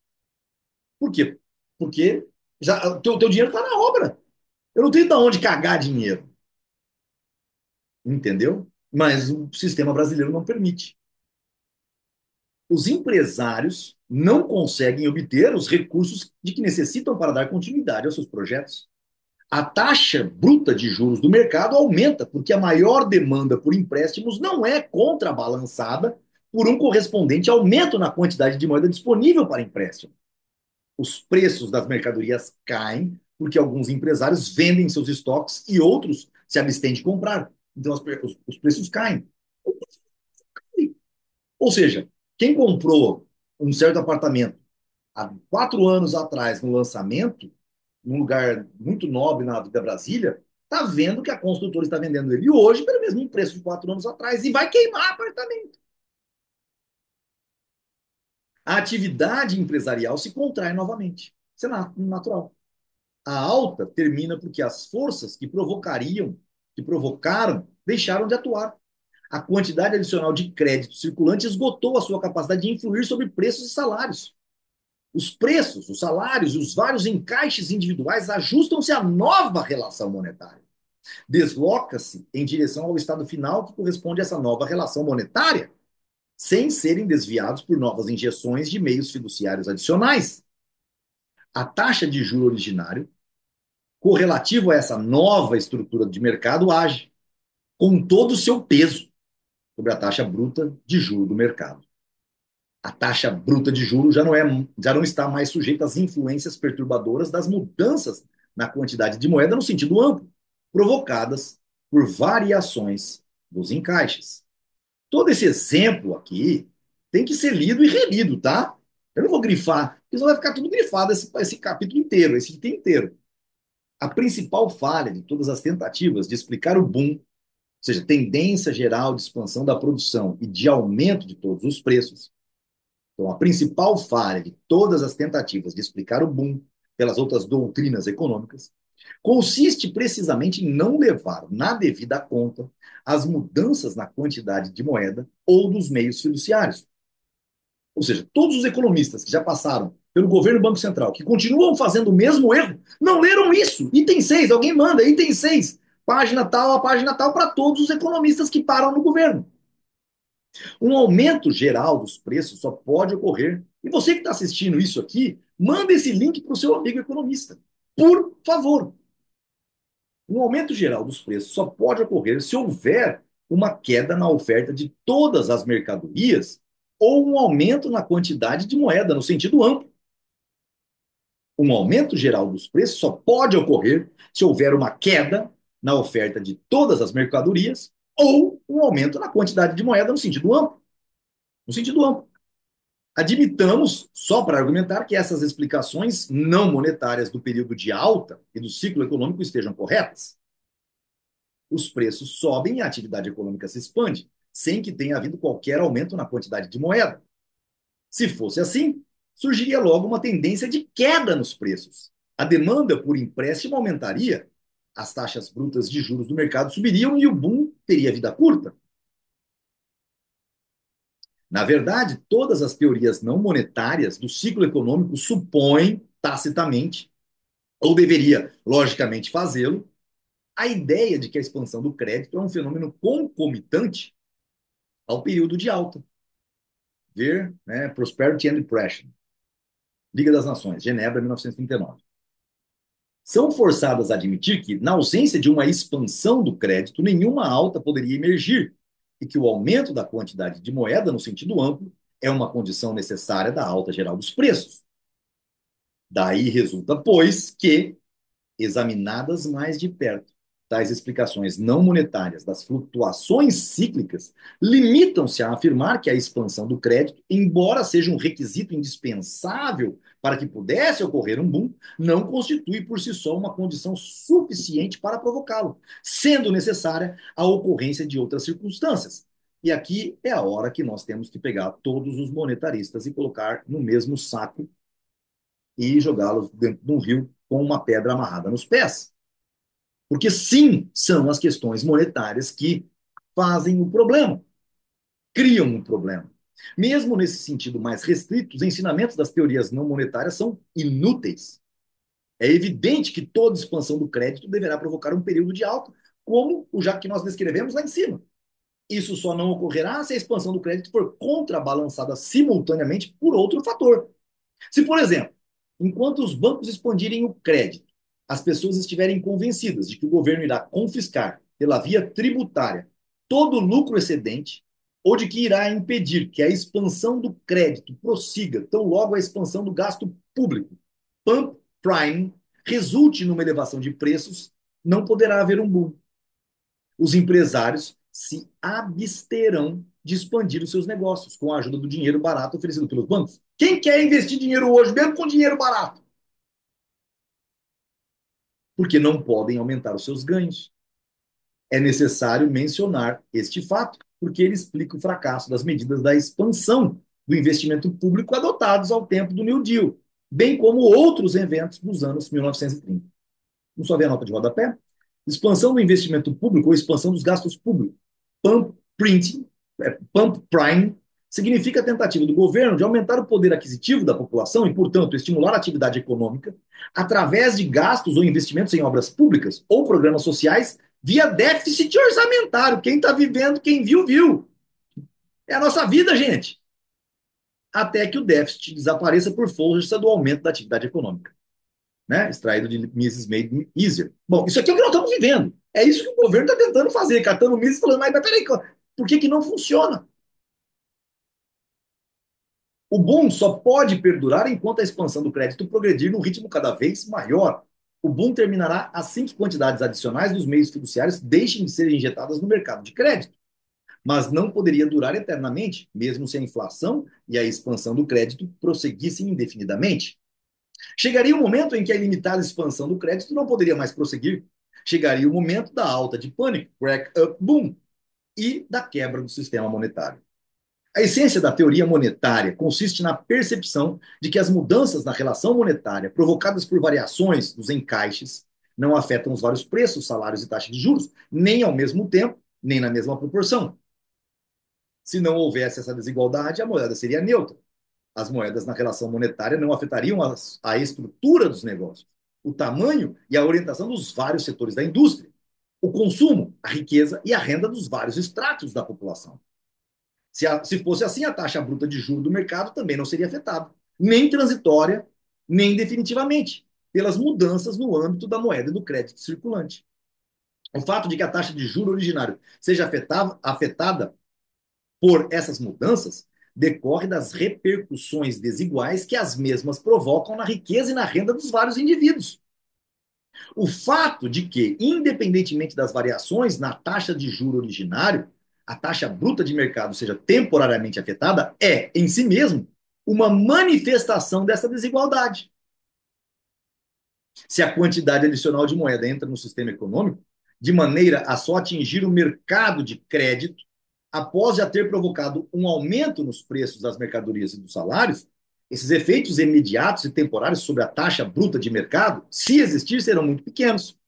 Por quê? Porque já, teu dinheiro está na obra. Eu não tenho de onde cagar dinheiro. Entendeu? Mas o sistema brasileiro não permite. Os empresários não conseguem obter os recursos de que necessitam para dar continuidade aos seus projetos. A taxa bruta de juros do mercado aumenta porque a maior demanda por empréstimos não é contrabalançada por um correspondente aumento na quantidade de moeda disponível para empréstimo. Os preços das mercadorias caem porque alguns empresários vendem seus estoques e outros se abstêm de comprar. Então os preços caem. Ou seja, quem comprou um certo apartamento há 4 anos atrás, no lançamento, num lugar muito nobre na Vida Brasília, está vendo que a construtora está vendendo ele hoje pelo mesmo preço de 4 anos atrás e vai queimar apartamento. A atividade empresarial se contrai novamente. Isso é natural. A alta termina porque as forças que provocaram, deixaram de atuar. A quantidade adicional de crédito circulante esgotou a sua capacidade de influir sobre preços e salários. Os preços, os salários e os vários encaixes individuais ajustam-se à nova relação monetária. Desloca-se em direção ao estado final que corresponde a essa nova relação monetária, sem serem desviados por novas injeções de meios fiduciários adicionais. A taxa de juro originário, correlativo a essa nova estrutura de mercado, age com todo o seu peso sobre a taxa bruta de juro do mercado. A taxa bruta de juros já não está mais sujeita às influências perturbadoras das mudanças na quantidade de moeda no sentido amplo, provocadas por variações dos encaixes. Todo esse exemplo aqui tem que ser lido e relido, tá? Eu não vou grifar, porque senão vai ficar tudo grifado esse capítulo inteiro, esse item inteiro. A principal falha de todas as tentativas de explicar o boom, ou seja, tendência geral de expansão da produção e de aumento de todos os preços. Então, a principal falha de todas as tentativas de explicar o boom pelas outras doutrinas econômicas consiste precisamente em não levar na devida conta as mudanças na quantidade de moeda ou dos meios fiduciários. Ou seja, todos os economistas que já passaram pelo governo Banco Central, que continuam fazendo o mesmo erro, não leram isso. Item 6, alguém manda, item 6, página tal, a página tal, para todos os economistas que param no governo. Um aumento geral dos preços só pode ocorrer. E você que está assistindo isso aqui, manda esse link para o seu amigo economista. Por favor. Um aumento geral dos preços só pode ocorrer se houver uma queda na oferta de todas as mercadorias ou um aumento na quantidade de moeda, no sentido amplo. Um aumento geral dos preços só pode ocorrer se houver uma queda na oferta de todas as mercadorias ou um aumento na quantidade de moeda no sentido amplo. No sentido amplo. Admitamos, só para argumentar, que essas explicações não monetárias do período de alta e do ciclo econômico estejam corretas. Os preços sobem e a atividade econômica se expande, sem que tenha havido qualquer aumento na quantidade de moeda. Se fosse assim, surgiria logo uma tendência de queda nos preços. A demanda por empréstimo aumentaria, as taxas brutas de juros do mercado subiriam e o boom teria vida curta. Na verdade, todas as teorias não monetárias do ciclo econômico supõem, tacitamente, ou deveria, logicamente, fazê-lo, a ideia de que a expansão do crédito é um fenômeno concomitante ao período de alta. Ver, né, Prosperity and Depression, Liga das Nações, Genebra, 1939. São forçadas a admitir que, na ausência de uma expansão do crédito, nenhuma alta poderia emergir, e que o aumento da quantidade de moeda, no sentido amplo, é uma condição necessária da alta geral dos preços. Daí resulta, pois, que, examinadas mais de perto, tais explicações não monetárias das flutuações cíclicas limitam-se a afirmar que a expansão do crédito, embora seja um requisito indispensável para que pudesse ocorrer um boom, não constitui por si só uma condição suficiente para provocá-lo, sendo necessária a ocorrência de outras circunstâncias. E aqui é a hora que nós temos que pegar todos os monetaristas e colocar no mesmo saco e jogá-los dentro de um rio com uma pedra amarrada nos pés. Porque sim, são as questões monetárias que fazem o problema, criam o problema. Mesmo nesse sentido mais restrito, os ensinamentos das teorias não monetárias são inúteis. É evidente que toda expansão do crédito deverá provocar um período de alta, como o já que nós descrevemos lá em cima. Isso só não ocorrerá se a expansão do crédito for contrabalançada simultaneamente por outro fator. Se, por exemplo, enquanto os bancos expandirem o crédito, as pessoas estiverem convencidas de que o governo irá confiscar, pela via tributária, todo o lucro excedente, ou de que irá impedir que a expansão do crédito prossiga tão logo a expansão do gasto público, pump prime, resulte numa elevação de preços, não poderá haver um boom. Os empresários se absterão de expandir os seus negócios com a ajuda do dinheiro barato oferecido pelos bancos. Quem quer investir dinheiro hoje, mesmo com dinheiro barato? Porque não podem aumentar os seus ganhos. É necessário mencionar este fato, porque ele explica o fracasso das medidas da expansão do investimento público adotados ao tempo do New Deal, bem como outros eventos dos anos 1930. Vamos só ver a nota de rodapé? Expansão do investimento público ou expansão dos gastos públicos. Pump printing, pump prime, significa a tentativa do governo de aumentar o poder aquisitivo da população e, portanto, estimular a atividade econômica através de gastos ou investimentos em obras públicas ou programas sociais via déficit orçamentário. Quem está vivendo, quem viu, viu. É a nossa vida, gente. Até que o déficit desapareça por força do aumento da atividade econômica, né? Extraído de Mises Made Easier. Bom, isso aqui é o que nós estamos vivendo. É isso que o governo está tentando fazer, catando Mises e falando, mas peraí, por que não funciona? O boom só pode perdurar enquanto a expansão do crédito progredir num ritmo cada vez maior. O boom terminará assim que quantidades adicionais dos meios fiduciários deixem de ser injetadas no mercado de crédito. Mas não poderia durar eternamente, mesmo se a inflação e a expansão do crédito prosseguissem indefinidamente. Chegaria o momento em que a ilimitada expansão do crédito não poderia mais prosseguir. Chegaria o momento da alta de pânico, crack up boom, e da quebra do sistema monetário. A essência da teoria monetária consiste na percepção de que as mudanças na relação monetária provocadas por variações dos encaixes não afetam os vários preços, salários e taxas de juros, nem ao mesmo tempo, nem na mesma proporção. Se não houvesse essa desigualdade, a moeda seria neutra. As moedas na relação monetária não afetariam a estrutura dos negócios, o tamanho e a orientação dos vários setores da indústria, o consumo, a riqueza e a renda dos vários estratos da população. Se fosse assim, a taxa bruta de juros do mercado também não seria afetada, nem transitória, nem definitivamente, pelas mudanças no âmbito da moeda e do crédito circulante. O fato de que a taxa de juro originário seja afetada por essas mudanças decorre das repercussões desiguais que as mesmas provocam na riqueza e na renda dos vários indivíduos. O fato de que, independentemente das variações na taxa de juro originário, a taxa bruta de mercado seja temporariamente afetada é, em si mesmo, uma manifestação dessa desigualdade. Se a quantidade adicional de moeda entra no sistema econômico, de maneira a só atingir o mercado de crédito, após já ter provocado um aumento nos preços das mercadorias e dos salários, esses efeitos imediatos e temporários sobre a taxa bruta de mercado, se existir, serão muito pequenos.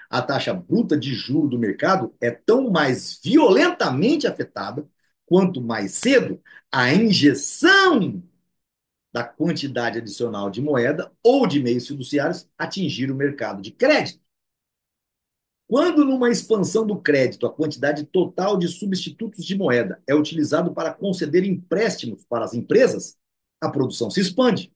A taxa bruta de juro do mercado é tão mais violentamente afetada quanto mais cedo a injeção da quantidade adicional de moeda ou de meios fiduciários atingir o mercado de crédito. Quando, numa expansão do crédito, a quantidade total de substitutos de moeda é utilizado para conceder empréstimos para as empresas, a produção se expande.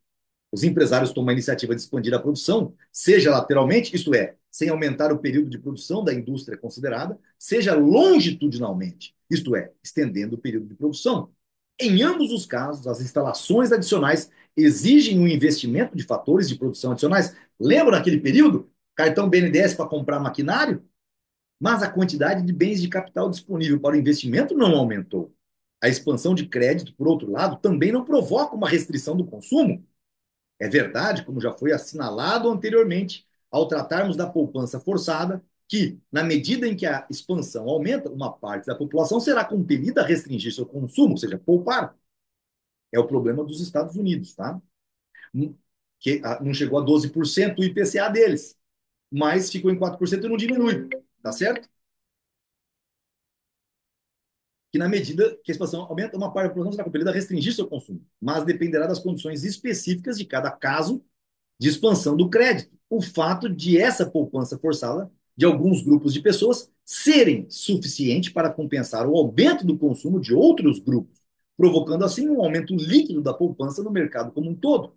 Os empresários tomam a iniciativa de expandir a produção, seja lateralmente, isto é, sem aumentar o período de produção da indústria considerada, seja longitudinalmente, isto é, estendendo o período de produção. Em ambos os casos, as instalações adicionais exigem um investimento de fatores de produção adicionais. Lembra naquele período? Cartão BNDES para comprar maquinário? Mas a quantidade de bens de capital disponível para o investimento não aumentou. A expansão de crédito, por outro lado, também não provoca uma restrição do consumo. É verdade, como já foi assinalado anteriormente, ao tratarmos da poupança forçada, que, na medida em que a expansão aumenta, uma parte da população será compelida a restringir seu consumo, ou seja, poupar. É o problema dos Estados Unidos, tá? Que não chegou a 12% o IPCA deles, mas ficou em 4% e não diminui, tá certo? Que na medida que a expansão aumenta, uma parte da população será compelida a restringir seu consumo, mas dependerá das condições específicas de cada caso de expansão do crédito. O fato de essa poupança forçada de alguns grupos de pessoas serem suficiente para compensar o aumento do consumo de outros grupos, provocando assim um aumento líquido da poupança no mercado como um todo.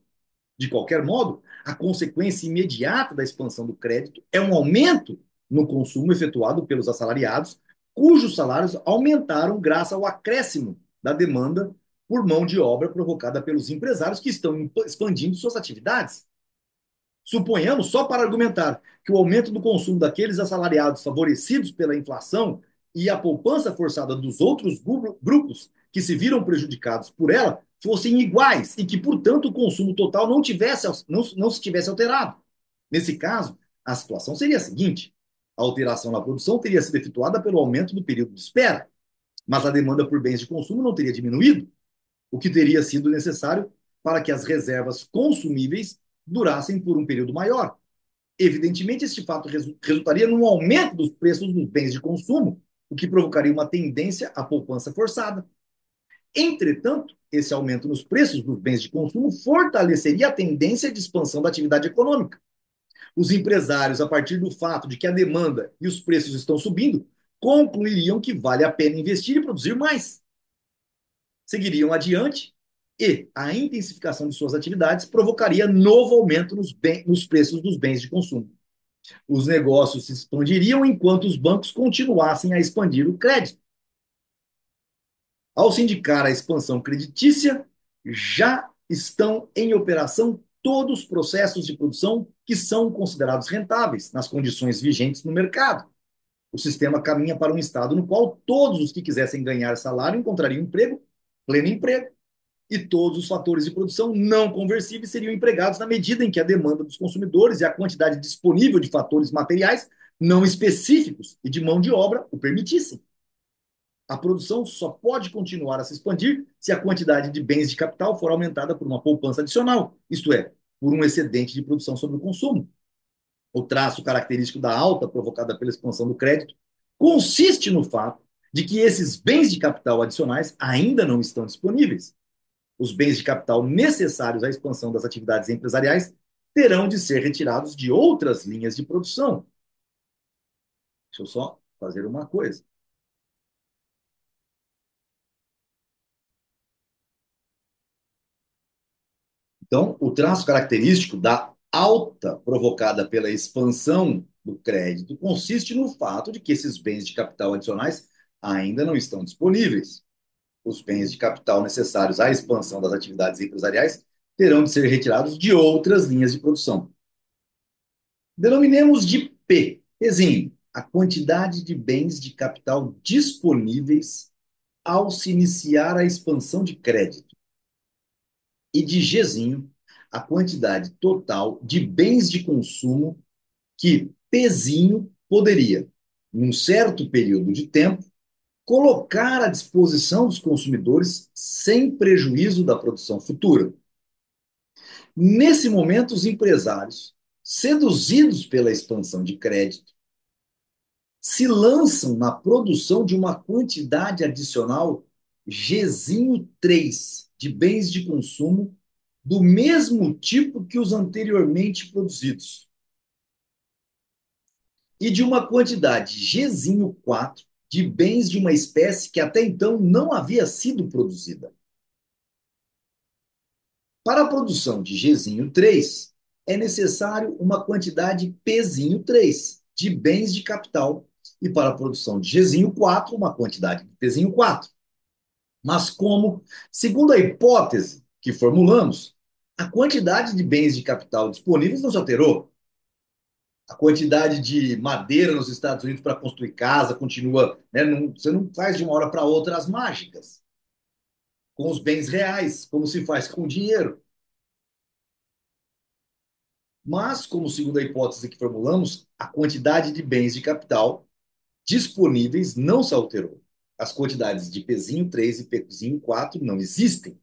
De qualquer modo, a consequência imediata da expansão do crédito é um aumento no consumo efetuado pelos assalariados, cujos salários aumentaram graças ao acréscimo da demanda por mão de obra provocada pelos empresários que estão expandindo suas atividades. Suponhamos, só para argumentar, que o aumento do consumo daqueles assalariados favorecidos pela inflação e a poupança forçada dos outros grupos que se viram prejudicados por ela fossem iguais e que, portanto, o consumo total não se tivesse alterado. Nesse caso, a situação seria a seguinte: a alteração na produção teria sido efetuada pelo aumento do período de espera, mas a demanda por bens de consumo não teria diminuído, o que teria sido necessário para que as reservas consumíveis durassem por um período maior. Evidentemente, este fato resultaria num aumento dos preços dos bens de consumo, o que provocaria uma tendência à poupança forçada. Entretanto, esse aumento nos preços dos bens de consumo fortaleceria a tendência de expansão da atividade econômica. Os empresários, a partir do fato de que a demanda e os preços estão subindo, concluiriam que vale a pena investir e produzir mais. Seguiriam adiante e a intensificação de suas atividades provocaria novo aumento nos preços dos bens de consumo. Os negócios se expandiriam enquanto os bancos continuassem a expandir o crédito. Ao se indicar a expansão creditícia, já estão em operação todos os processos de produção que são considerados rentáveis nas condições vigentes no mercado. O sistema caminha para um estado no qual todos os que quisessem ganhar salário encontrariam emprego, pleno emprego, e todos os fatores de produção não conversíveis seriam empregados na medida em que a demanda dos consumidores e a quantidade disponível de fatores materiais não específicos e de mão de obra o permitissem. A produção só pode continuar a se expandir se a quantidade de bens de capital for aumentada por uma poupança adicional, isto é, por um excedente de produção sobre o consumo. O traço característico da alta provocada pela expansão do crédito consiste no fato de que esses bens de capital adicionais ainda não estão disponíveis. Os bens de capital necessários à expansão das atividades empresariais terão de ser retirados de outras linhas de produção. Deixa eu só fazer uma coisa. Então, o traço característico da alta provocada pela expansão do crédito consiste no fato de que esses bens de capital adicionais ainda não estão disponíveis. Os bens de capital necessários à expansão das atividades empresariais terão de ser retirados de outras linhas de produção. Denominemos de P, Pzinho, a quantidade de bens de capital disponíveis ao se iniciar a expansão de crédito, e de Gzinho, a quantidade total de bens de consumo que Pzinho poderia, num certo período de tempo, colocar à disposição dos consumidores sem prejuízo da produção futura. Nesse momento, os empresários, seduzidos pela expansão de crédito, se lançam na produção de uma quantidade adicional Gzinho 3 de bens de consumo do mesmo tipo que os anteriormente produzidos e de uma quantidade Gzinho 4 de bens de uma espécie que até então não havia sido produzida. Para a produção de Gzinho 3, é necessário uma quantidade Pzinho 3 de bens de capital e para a produção de Gzinho 4, uma quantidade de Pzinho 4. Mas como, segundo a hipótese que formulamos, a quantidade de bens de capital disponíveis não se alterou. A quantidade de madeira nos Estados Unidos para construir casa continua, né? Você não faz de uma hora para outra as mágicas com os bens reais, como se faz com o dinheiro. Mas, como segundo a hipótese que formulamos, a quantidade de bens de capital disponíveis não se alterou. As quantidades de Pzinho 3 e Pzinho 4 não existem.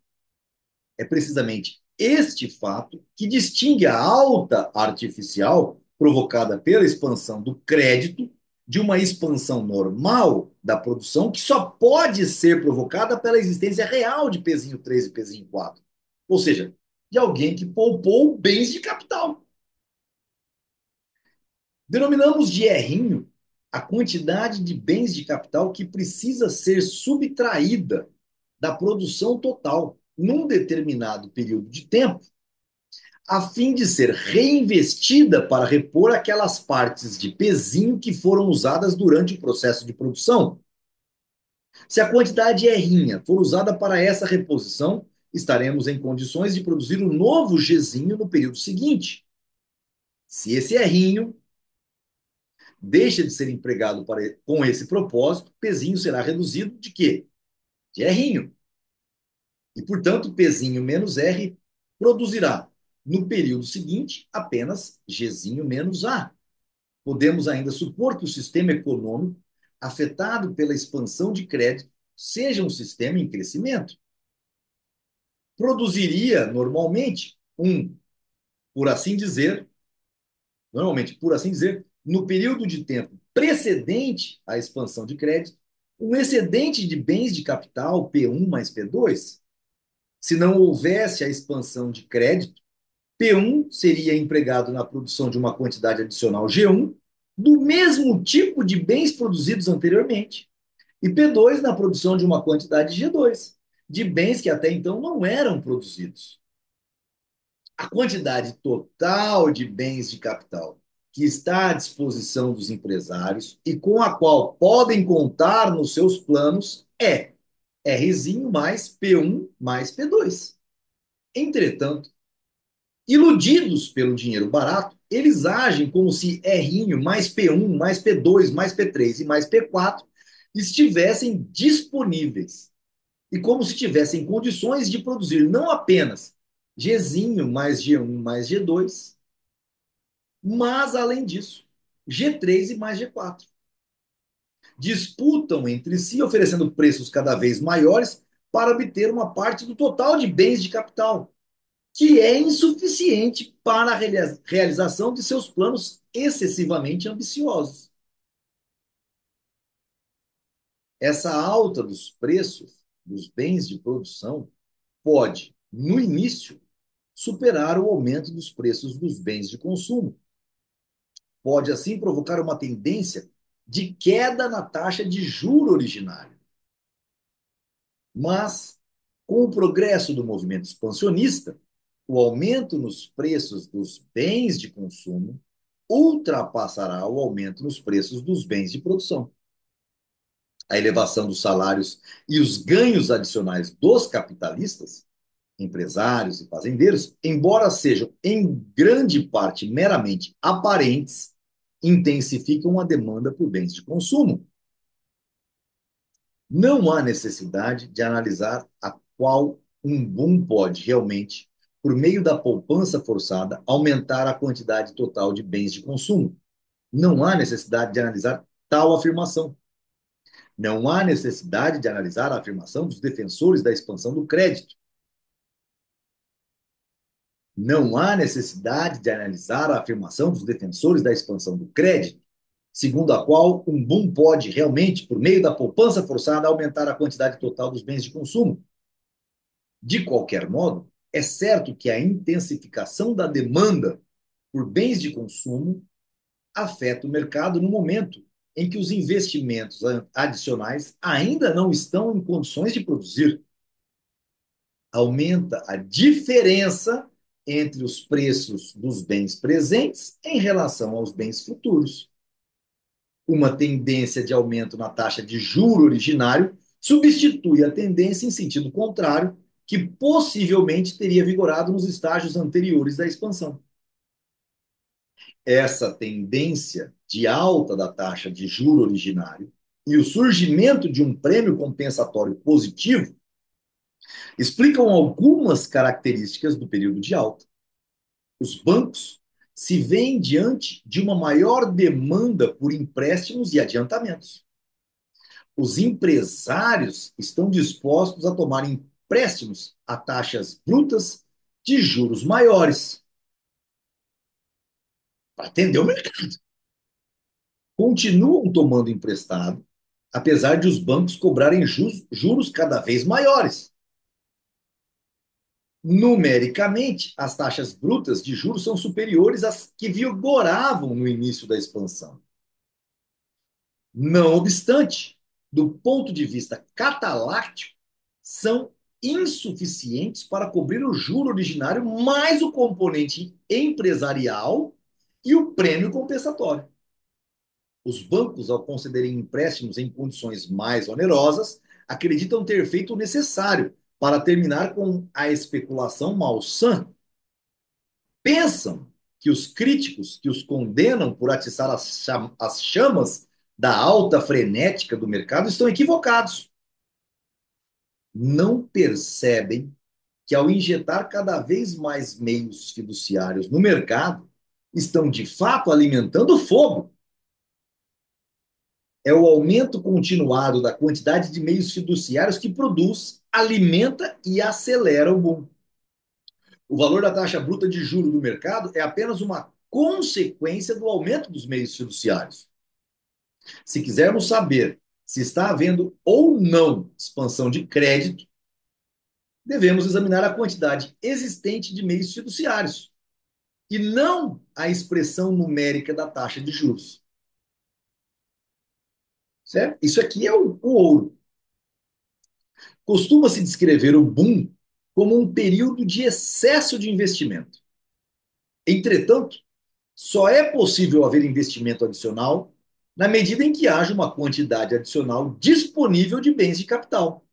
É precisamente este fato que distingue a alta artificial provocada pela expansão do crédito de uma expansão normal da produção que só pode ser provocada pela existência real de Pzinho 3 e Pzinho 4. Ou seja, de alguém que poupou bens de capital. Denominamos de errinho a quantidade de bens de capital que precisa ser subtraída da produção total num determinado período de tempo, a fim de ser reinvestida para repor aquelas partes de pezinho que foram usadas durante o processo de produção. Se a quantidade errinha for usada para essa reposição, estaremos em condições de produzir um novo Gzinho no período seguinte. Se esse errinho deixa de ser empregado com esse propósito, pezinho será reduzido de quê? De errinho. E, portanto, pezinho menos R produzirá, no período seguinte, apenas Gzinho menos A. Podemos ainda supor que o sistema econômico, afetado pela expansão de crédito, seja um sistema em crescimento. Produziria, por assim dizer, por assim dizer, no período de tempo precedente à expansão de crédito, um excedente de bens de capital P1 mais P2. Se não houvesse a expansão de crédito, P1 seria empregado na produção de uma quantidade adicional G1, do mesmo tipo de bens produzidos anteriormente, e P2 na produção de uma quantidade G2, de bens que até então não eram produzidos. A quantidade total de bens de capital que está à disposição dos empresários e com a qual podem contar nos seus planos é Rzinho mais P1 mais P2. Entretanto, iludidos pelo dinheiro barato, eles agem como se R mais P1 mais P2 mais P3 e mais P4 estivessem disponíveis. e como se tivessem condições de produzir não apenas Gzinho mais G1 mais G2, mas, além disso, G3 e mais G4. Disputam entre si, oferecendo preços cada vez maiores para obter uma parte do total de bens de capital, que é insuficiente para a realização de seus planos excessivamente ambiciosos. Essa alta dos preços dos bens de produção pode, no início, superar o aumento dos preços dos bens de consumo. Pode, assim, provocar uma tendência de queda na taxa de juro originário. Mas, com o progresso do movimento expansionista, o aumento nos preços dos bens de consumo ultrapassará o aumento nos preços dos bens de produção. A elevação dos salários e os ganhos adicionais dos capitalistas, empresários e fazendeiros, embora sejam em grande parte meramente aparentes, intensificam a demanda por bens de consumo. Não há necessidade de analisar a qual um boom pode realmente, por meio da poupança forçada, aumentar a quantidade total de bens de consumo. Não há necessidade de analisar tal afirmação. Não há necessidade de analisar a afirmação dos defensores da expansão do crédito. Não há necessidade de analisar a afirmação dos defensores da expansão do crédito, segundo a qual um boom pode realmente, por meio da poupança forçada, aumentar a quantidade total dos bens de consumo. De qualquer modo, é certo que a intensificação da demanda por bens de consumo afeta o mercado no momento em que os investimentos adicionais ainda não estão em condições de produzir. Aumenta a diferença entre os preços dos bens presentes em relação aos bens futuros. Uma tendência de aumento na taxa de juro originário substitui a tendência em sentido contrário, que possivelmente teria vigorado nos estágios anteriores da expansão. Essa tendência de alta da taxa de juro originário e o surgimento de um prêmio compensatório positivo explicam algumas características do período de alta. Os bancos se veem diante de uma maior demanda por empréstimos e adiantamentos. Os empresários estão dispostos a tomar empréstimos a taxas brutas de juros maiores para atender o mercado. Continuam tomando emprestado, apesar de os bancos cobrarem juros cada vez maiores. Numericamente, as taxas brutas de juros são superiores às que vigoravam no início da expansão. Não obstante, do ponto de vista cataláctico, são insuficientes para cobrir o juro originário mais o componente empresarial e o prêmio compensatório. Os bancos, ao concederem empréstimos em condições mais onerosas, acreditam ter feito o necessário para terminar com a especulação malsã. Pensam que os críticos que os condenam por atiçar as chamas da alta frenética do mercado estão equivocados. Não percebem que, ao injetar cada vez mais meios fiduciários no mercado, estão de fato alimentando o fogo. É o aumento continuado da quantidade de meios fiduciários que produz, alimenta e acelera o boom. O valor da taxa bruta de juro do mercado é apenas uma consequência do aumento dos meios fiduciários. Se quisermos saber se está havendo ou não expansão de crédito, devemos examinar a quantidade existente de meios fiduciários e não a expressão numérica da taxa de juros. Certo? Isso aqui é o ouro. Costuma-se descrever o boom como um período de excesso de investimento. Entretanto, só é possível haver investimento adicional na medida em que haja uma quantidade adicional disponível de bens de capital.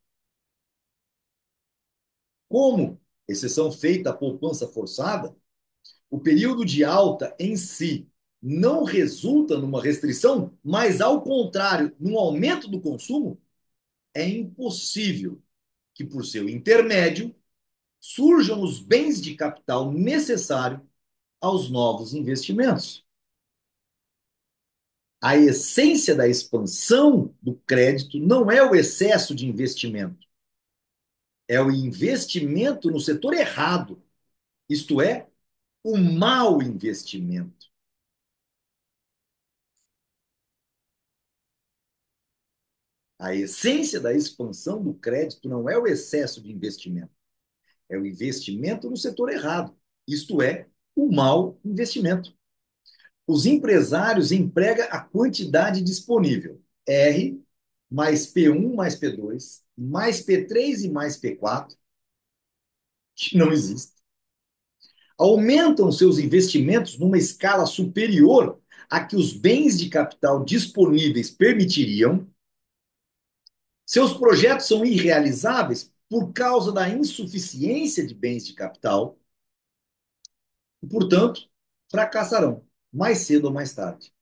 Como exceção feita à poupança forçada, o período de alta em si não resulta numa restrição, mas, ao contrário, num aumento do consumo, é impossível que, por seu intermédio, surjam os bens de capital necessário aos novos investimentos. A essência da expansão do crédito não é o excesso de investimento, é o investimento no setor errado, isto é, o mau investimento. A essência da expansão do crédito não é o excesso de investimento, é o investimento no setor errado, isto é, o mau investimento. Os empresários empregam a quantidade disponível, R mais P1 mais P2, mais P3 e mais P4, que não existe. Aumentam seus investimentos numa escala superior a que os bens de capital disponíveis permitiriam. Seus projetos são irrealizáveis por causa da insuficiência de bens de capital e, portanto, fracassarão, mais cedo ou mais tarde.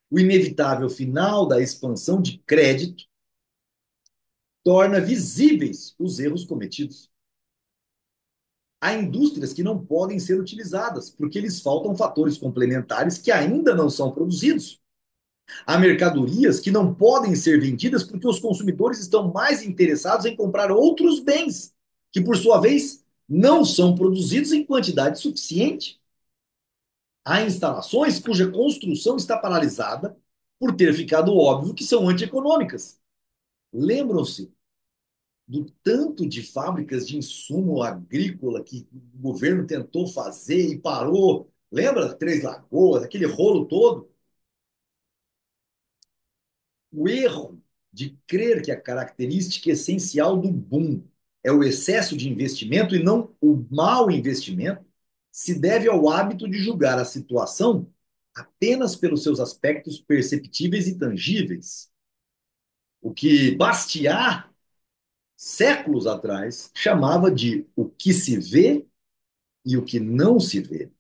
O inevitável final da expansão de crédito torna visíveis os erros cometidos. Há indústrias que não podem ser utilizadas porque lhes faltam fatores complementares que ainda não são produzidos. Há mercadorias que não podem ser vendidas porque os consumidores estão mais interessados em comprar outros bens, que, por sua vez, não são produzidos em quantidade suficiente. Há instalações cuja construção está paralisada por ter ficado óbvio que são antieconômicas. Lembram-se do tanto de fábricas de insumo agrícola que o governo tentou fazer e parou? Lembra? Três Lagoas, aquele rolo todo? O erro de crer que a característica essencial do boom é o excesso de investimento e não o mau investimento se deve ao hábito de julgar a situação apenas pelos seus aspectos perceptíveis e tangíveis. O que Bastiat, séculos atrás, chamava de o que se vê e o que não se vê.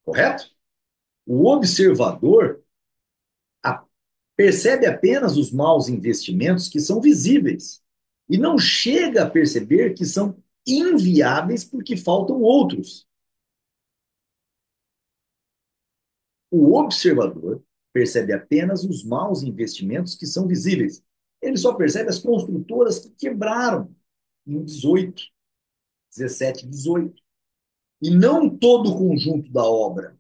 Correto? O observador percebe apenas os maus investimentos que são visíveis e não chega a perceber que são inviáveis porque faltam outros. O observador percebe apenas os maus investimentos que são visíveis. Ele só percebe as construtoras que quebraram em 18, 17, 18. E não todo o conjunto da obra,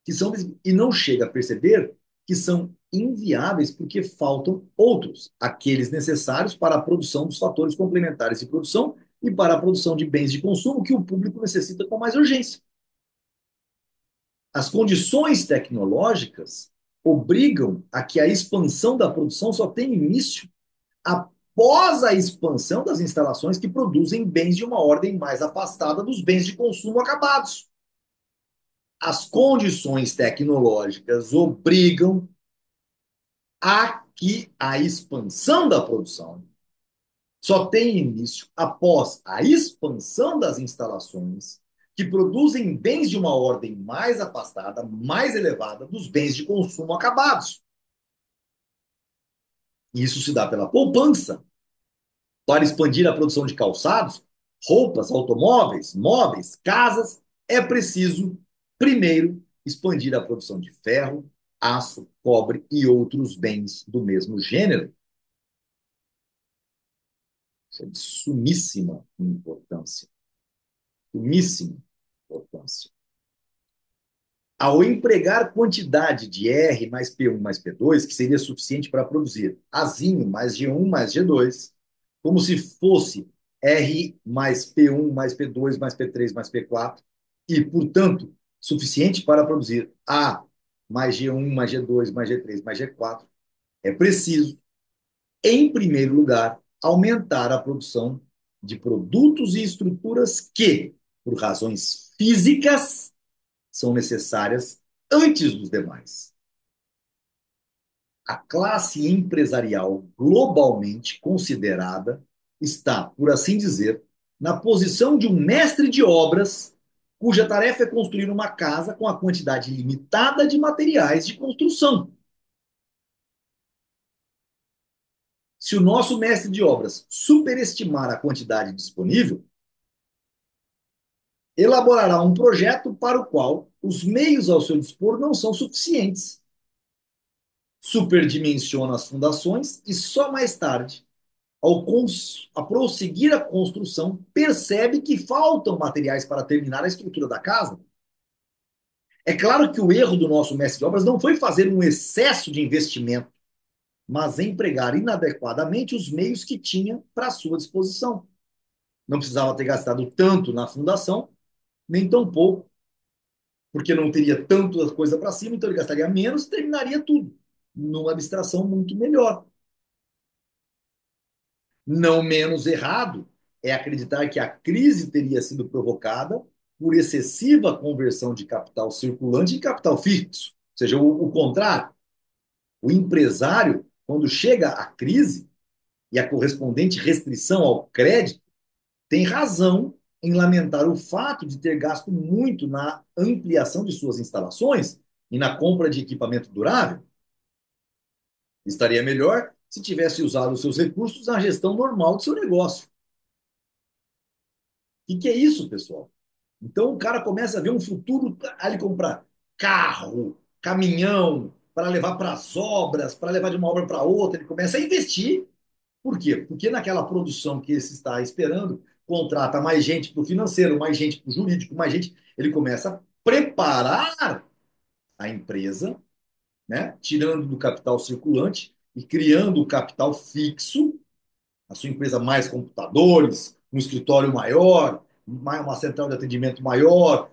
que são e não chega a perceber que são inviáveis porque faltam outros, aqueles necessários para a produção dos fatores complementares de produção e para a produção de bens de consumo que o público necessita com mais urgência. As condições tecnológicas obrigam a que a expansão da produção só tenha início após a expansão das instalações que produzem bens de uma ordem mais afastada dos bens de consumo acabados. As condições tecnológicas obrigam a que a expansão da produção só tenha início após a expansão das instalações que produzem bens de uma ordem mais afastada, mais elevada dos bens de consumo acabados. Isso se dá pela poupança. Para expandir a produção de calçados, roupas, automóveis, móveis, casas, é preciso, primeiro, expandir a produção de ferro, aço, cobre e outros bens do mesmo gênero. Isso é de sumíssima importância. Sumíssima importância. Ao empregar quantidade de R mais P1 mais P2, que seria suficiente para produzir Azinho mais G1 mais G2, como se fosse R mais P1 mais P2 mais P3 mais P4, e, portanto, suficiente para produzir A mais G1 mais G2 mais G3 mais G4, é preciso, em primeiro lugar, aumentar a produção de produtos e estruturas que, por razões físicas, são necessárias antes dos demais. A classe empresarial globalmente considerada está, por assim dizer, na posição de um mestre de obras cuja tarefa é construir uma casa com a quantidade limitada de materiais de construção. Se o nosso mestre de obras superestimar a quantidade disponível, elaborará um projeto para o qual os meios ao seu dispor não são suficientes. Superdimensiona as fundações e só mais tarde, a prosseguir a construção, percebe que faltam materiais para terminar a estrutura da casa. É claro que o erro do nosso mestre de obras não foi fazer um excesso de investimento, mas empregar inadequadamente os meios que tinha para sua disposição. Não precisava ter gastado tanto na fundação, nem tão pouco, porque não teria tanta coisa para cima, então ele gastaria menos e terminaria tudo numa abstração muito melhor. Não menos errado é acreditar que a crise teria sido provocada por excessiva conversão de capital circulante em capital fixo. Ou seja, o contrário. O empresário, quando chega a crise e a correspondente restrição ao crédito, tem razão em lamentar o fato de ter gasto muito na ampliação de suas instalações e na compra de equipamento durável. Estaria melhor se tivesse usado os seus recursos na gestão normal do seu negócio. O que é isso, pessoal? Então o cara começa a ver um futuro, ali comprar carro, caminhão, para levar para as obras, para levar de uma obra para outra, ele começa a investir. Por quê? Porque naquela produção que esse está esperando, contrata mais gente para o financeiro, mais gente para o jurídico, mais gente. Ele começa a preparar a empresa, né? Tirando do capital circulante e criando o capital fixo, a sua empresa mais computadores, um escritório maior, uma central de atendimento maior,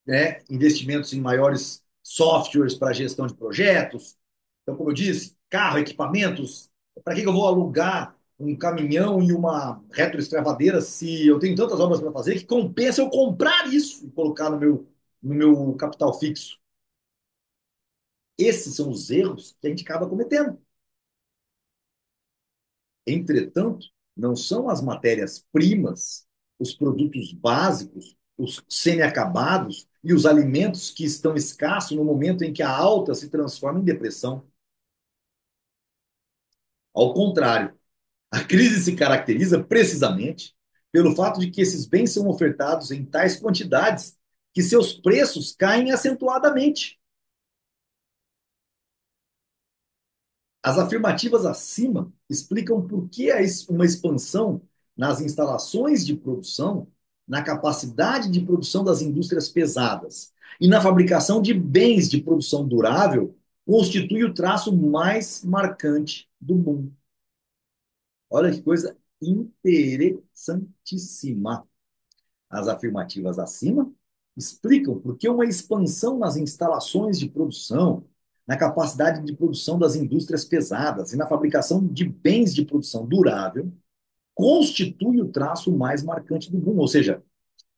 né? Investimentos em maiores softwares para gestão de projetos. Então, como eu disse, carro, equipamentos. Para que eu vou alugar um caminhão e uma retroescavadeira se eu tenho tantas obras para fazer que compensa eu comprar isso e colocar no meu capital fixo? Esses são os erros que a gente acaba cometendo. Entretanto, não são as matérias-primas, os produtos básicos, os semi-acabados e os alimentos que estão escassos no momento em que a alta se transforma em depressão. Ao contrário, a crise se caracteriza precisamente pelo fato de que esses bens são ofertados em tais quantidades que seus preços caem acentuadamente. As afirmativas acima explicam por que uma expansão nas instalações de produção, na capacidade de produção das indústrias pesadas e na fabricação de bens de produção durável constitui o traço mais marcante do mundo. Olha que coisa interessantíssima. As afirmativas acima explicam por que uma expansão nas instalações de produção, na capacidade de produção das indústrias pesadas e na fabricação de bens de produção durável constitui o traço mais marcante do boom. Ou seja,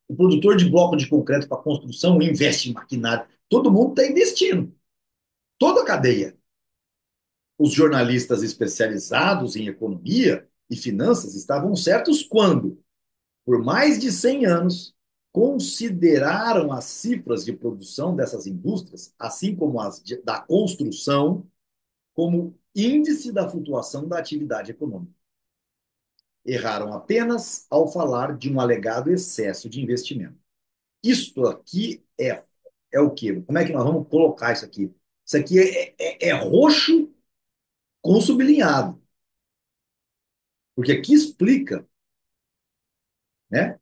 o produtor de bloco de concreto para construção investe em maquinário. Todo mundo está investindo. Toda a cadeia. Os jornalistas especializados em economia e finanças estavam certos quando, por mais de 100 anos, consideraram as cifras de produção dessas indústrias, assim como as da construção, como índice da flutuação da atividade econômica. Erraram apenas ao falar de um alegado excesso de investimento. Isto aqui é o quê? Como é que nós vamos colocar isso aqui? Isso aqui é roxo com sublinhado, porque aqui explica, né,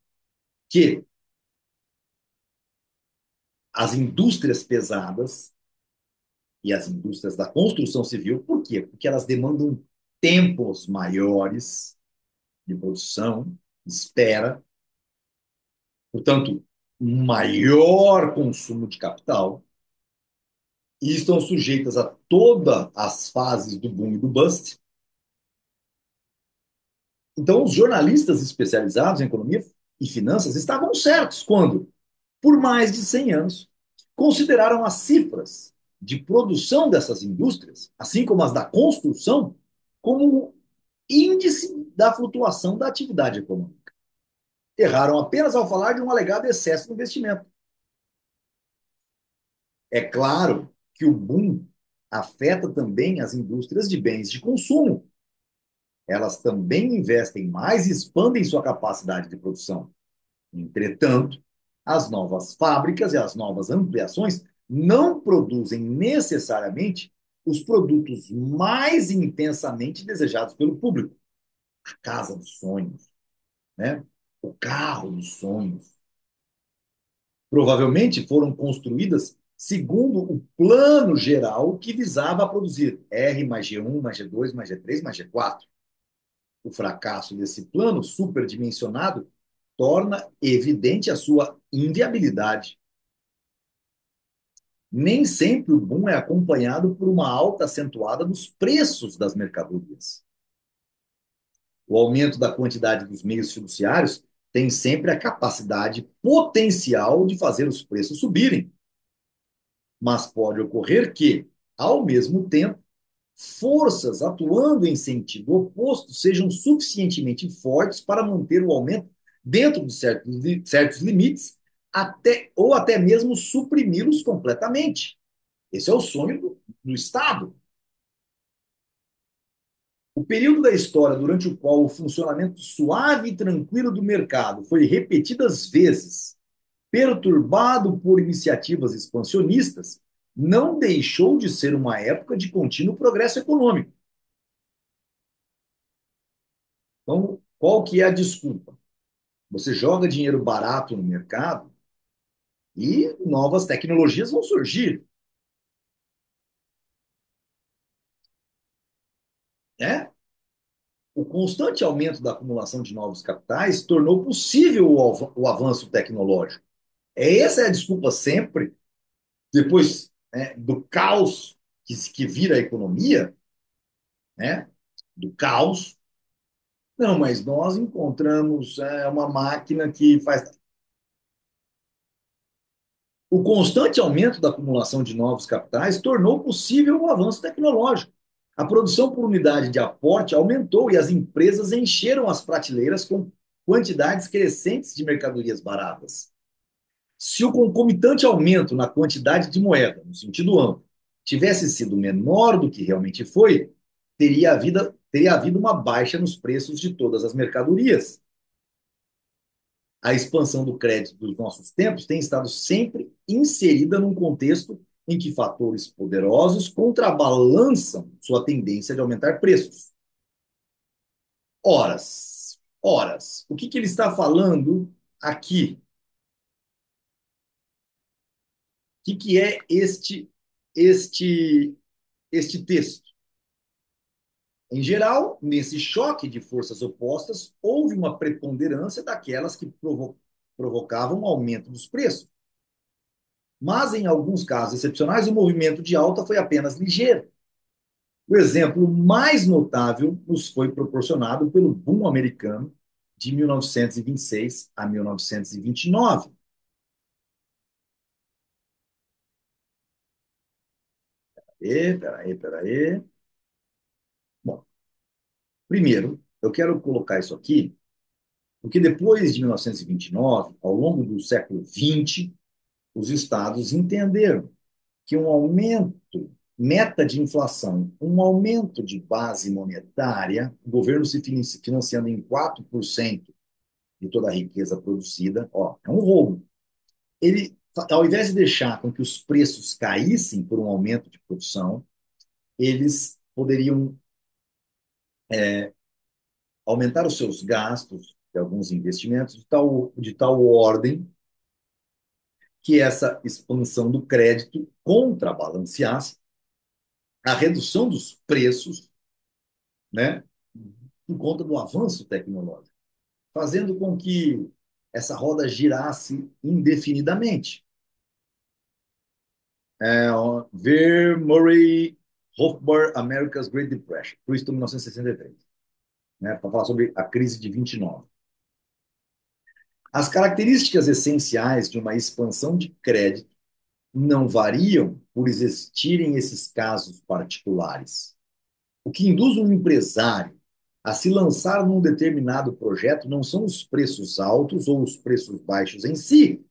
que as indústrias pesadas e as indústrias da construção civil. Por quê? Porque elas demandam tempos maiores de produção, espera, portanto, maior consumo de capital e estão sujeitas a todas as fases do boom e do bust. Então, os jornalistas especializados em economia e finanças estavam certos quando, por mais de 100 anos, consideraram as cifras de produção dessas indústrias, assim como as da construção, como índice da flutuação da atividade econômica. Erraram apenas ao falar de um alegado excesso de investimento. É claro que o boom afeta também as indústrias de bens de consumo. Elas também investem mais e expandem sua capacidade de produção. Entretanto, as novas fábricas e as novas ampliações não produzem necessariamente os produtos mais intensamente desejados pelo público. A casa dos sonhos, né? O carro dos sonhos. Provavelmente foram construídas segundo o plano geral que visava produzir R mais G1, mais G2, mais G3, mais G4. O fracasso desse plano superdimensionado torna evidente a sua inviabilidade. Nem sempre o boom é acompanhado por uma alta acentuada dos preços das mercadorias. O aumento da quantidade dos meios fiduciários tem sempre a capacidade potencial de fazer os preços subirem, mas pode ocorrer que, ao mesmo tempo, forças atuando em sentido oposto sejam suficientemente fortes para manter o aumento dentro de certos limites, ou até mesmo suprimi-los completamente. Esse é o sonho do Estado. O período da história durante o qual o funcionamento suave e tranquilo do mercado foi repetidas vezes perturbado por iniciativas expansionistas, não deixou de ser uma época de contínuo progresso econômico. Então, qual que é a desculpa? Você joga dinheiro barato no mercado e novas tecnologias vão surgir, né? O constante aumento da acumulação de novos capitais tornou possível o avanço tecnológico. Essa é a desculpa sempre, depois, né, do caos que vira a economia, né, do caos. Não, mas nós encontramos uma máquina que faz. O constante aumento da acumulação de novos capitais tornou possível o avanço tecnológico. A produção por unidade de aporte aumentou e as empresas encheram as prateleiras com quantidades crescentes de mercadorias baratas. Se o concomitante aumento na quantidade de moeda, no sentido amplo, tivesse sido menor do que realmente foi, teria havido uma baixa nos preços de todas as mercadorias. A expansão do crédito dos nossos tempos tem estado sempre inserida num contexto em que fatores poderosos contrabalançam sua tendência de aumentar preços. Horas. O que ele está falando aqui? O que é este, este texto? Em geral, nesse choque de forças opostas, houve uma preponderância daquelas que provocavam um aumento dos preços. Mas, em alguns casos excepcionais, o movimento de alta foi apenas ligeiro. O exemplo mais notável nos foi proporcionado pelo boom americano de 1926 a 1929. Peraí. Bom, primeiro, eu quero colocar isso aqui, porque depois de 1929, ao longo do século XX, os estados entenderam que um aumento, meta de inflação, um aumento de base monetária, o governo se financiando em 4% de toda a riqueza produzida, ó, é um roubo. Ele, ao invés de deixar com que os preços caíssem por um aumento de produção, eles poderiam aumentar os seus gastos de alguns investimentos de tal ordem que essa expansão do crédito contrabalanceasse a redução dos preços, né, por conta do avanço tecnológico, fazendo com que essa roda girasse indefinidamente. Ver Murray Rothbard, America's Great Depression, Princeton, 1963, né, para falar sobre a crise de 29. As características essenciais de uma expansão de crédito não variam por existirem esses casos particulares. O que induz um empresário a se lançar num determinado projeto não são os preços altos ou os preços baixos em si,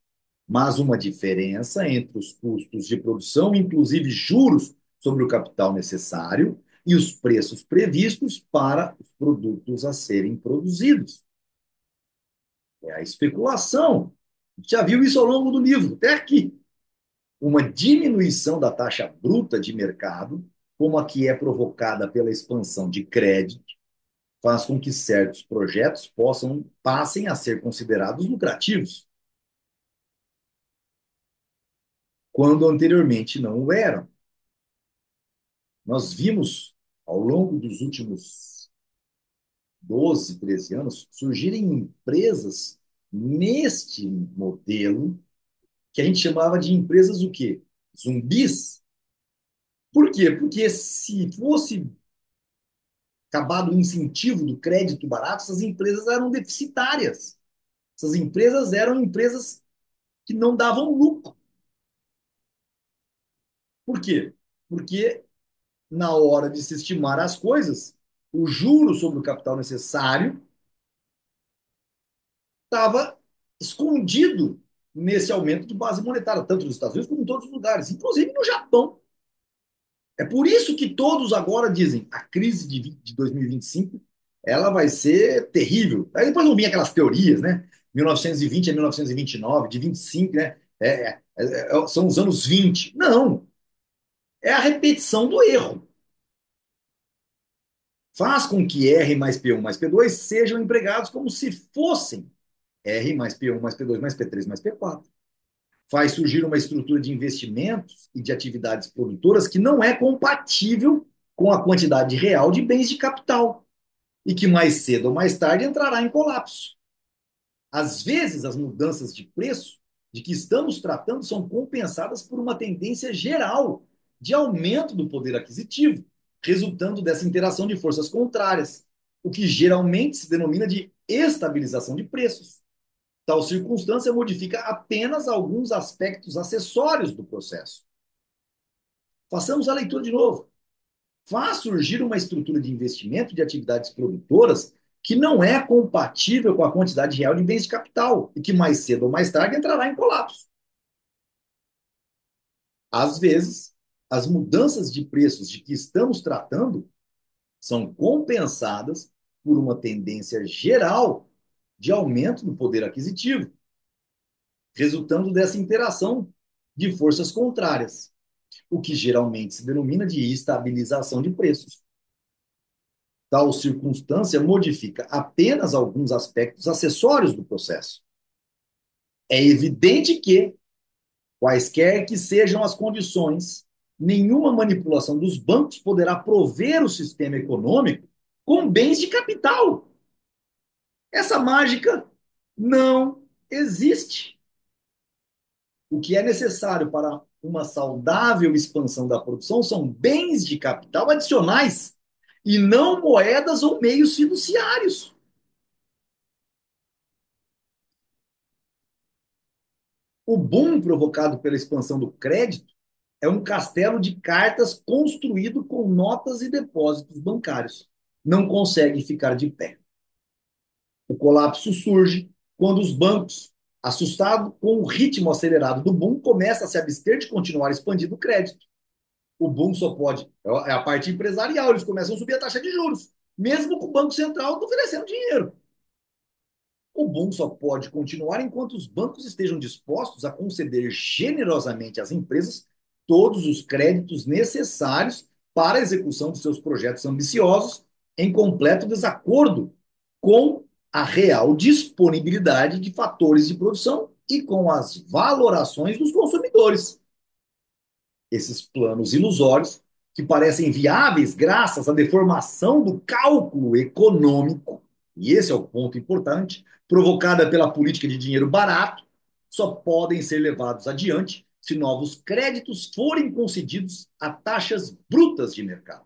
mas uma diferença entre os custos de produção, inclusive juros sobre o capital necessário, e os preços previstos para os produtos a serem produzidos. É a especulação. Já viu isso ao longo do livro, até aqui. Uma diminuição da taxa bruta de mercado, como a que é provocada pela expansão de crédito, faz com que certos projetos passem a ser considerados lucrativos, quando anteriormente não o eram. Nós vimos, ao longo dos últimos 12, 13 anos, surgirem empresas neste modelo que a gente chamava de empresas o quê? Zumbis. Por quê? Porque se fosse acabado o incentivo do crédito barato, essas empresas eram deficitárias. Essas empresas eram empresas que não davam lucro. Por quê? Porque na hora de se estimar as coisas, o juro sobre o capital necessário estava escondido nesse aumento de base monetária, tanto nos Estados Unidos como em todos os lugares, inclusive no Japão. É por isso que todos agora dizem a crise de 2025 ela vai ser terrível. Aí depois não vinha aquelas teorias, né? 1920 a 1929, de 25, né? São os anos 20. Não, é a repetição do erro. Faz com que R mais P1 mais P2 sejam empregados como se fossem R mais P1 mais P2 mais P3 mais P4. Faz surgir uma estrutura de investimentos e de atividades produtoras que não é compatível com a quantidade real de bens de capital e que mais cedo ou mais tarde entrará em colapso. Às vezes, as mudanças de preço de que estamos tratando são compensadas por uma tendência geral de aumento do poder aquisitivo, resultando dessa interação de forças contrárias, o que geralmente se denomina de estabilização de preços. Tal circunstância modifica apenas alguns aspectos acessórios do processo. Façamos a leitura de novo. Faz surgir uma estrutura de investimento de atividades produtoras que não é compatível com a quantidade real de bens de capital e que mais cedo ou mais tarde entrará em colapso. Às vezes, as mudanças de preços de que estamos tratando são compensadas por uma tendência geral de aumento do poder aquisitivo, resultando dessa interação de forças contrárias, o que geralmente se denomina de estabilização de preços. Tal circunstância modifica apenas alguns aspectos acessórios do processo. É evidente que, quaisquer que sejam as condições, nenhuma manipulação dos bancos poderá prover o sistema econômico com bens de capital. Essa mágica não existe. O que é necessário para uma saudável expansão da produção são bens de capital adicionais e não moedas ou meios fiduciários. O boom provocado pela expansão do crédito é um castelo de cartas construído com notas e depósitos bancários. Não consegue ficar de pé. O colapso surge quando os bancos, assustados com o ritmo acelerado do boom, começam a se abster de continuar expandindo o crédito. O boom só pode. É a parte empresarial, eles começam a subir a taxa de juros, mesmo com o Banco Central oferecendo dinheiro. O boom só pode continuar enquanto os bancos estejam dispostos a conceder generosamente às empresas todos os créditos necessários para a execução de seus projetos ambiciosos, em completo desacordo com a real disponibilidade de fatores de produção e com as valorações dos consumidores. Esses planos ilusórios, que parecem viáveis graças à deformação do cálculo econômico, e esse é o ponto importante, provocada pela política de dinheiro barato, só podem ser levados adiante se novos créditos forem concedidos a taxas brutas de mercado,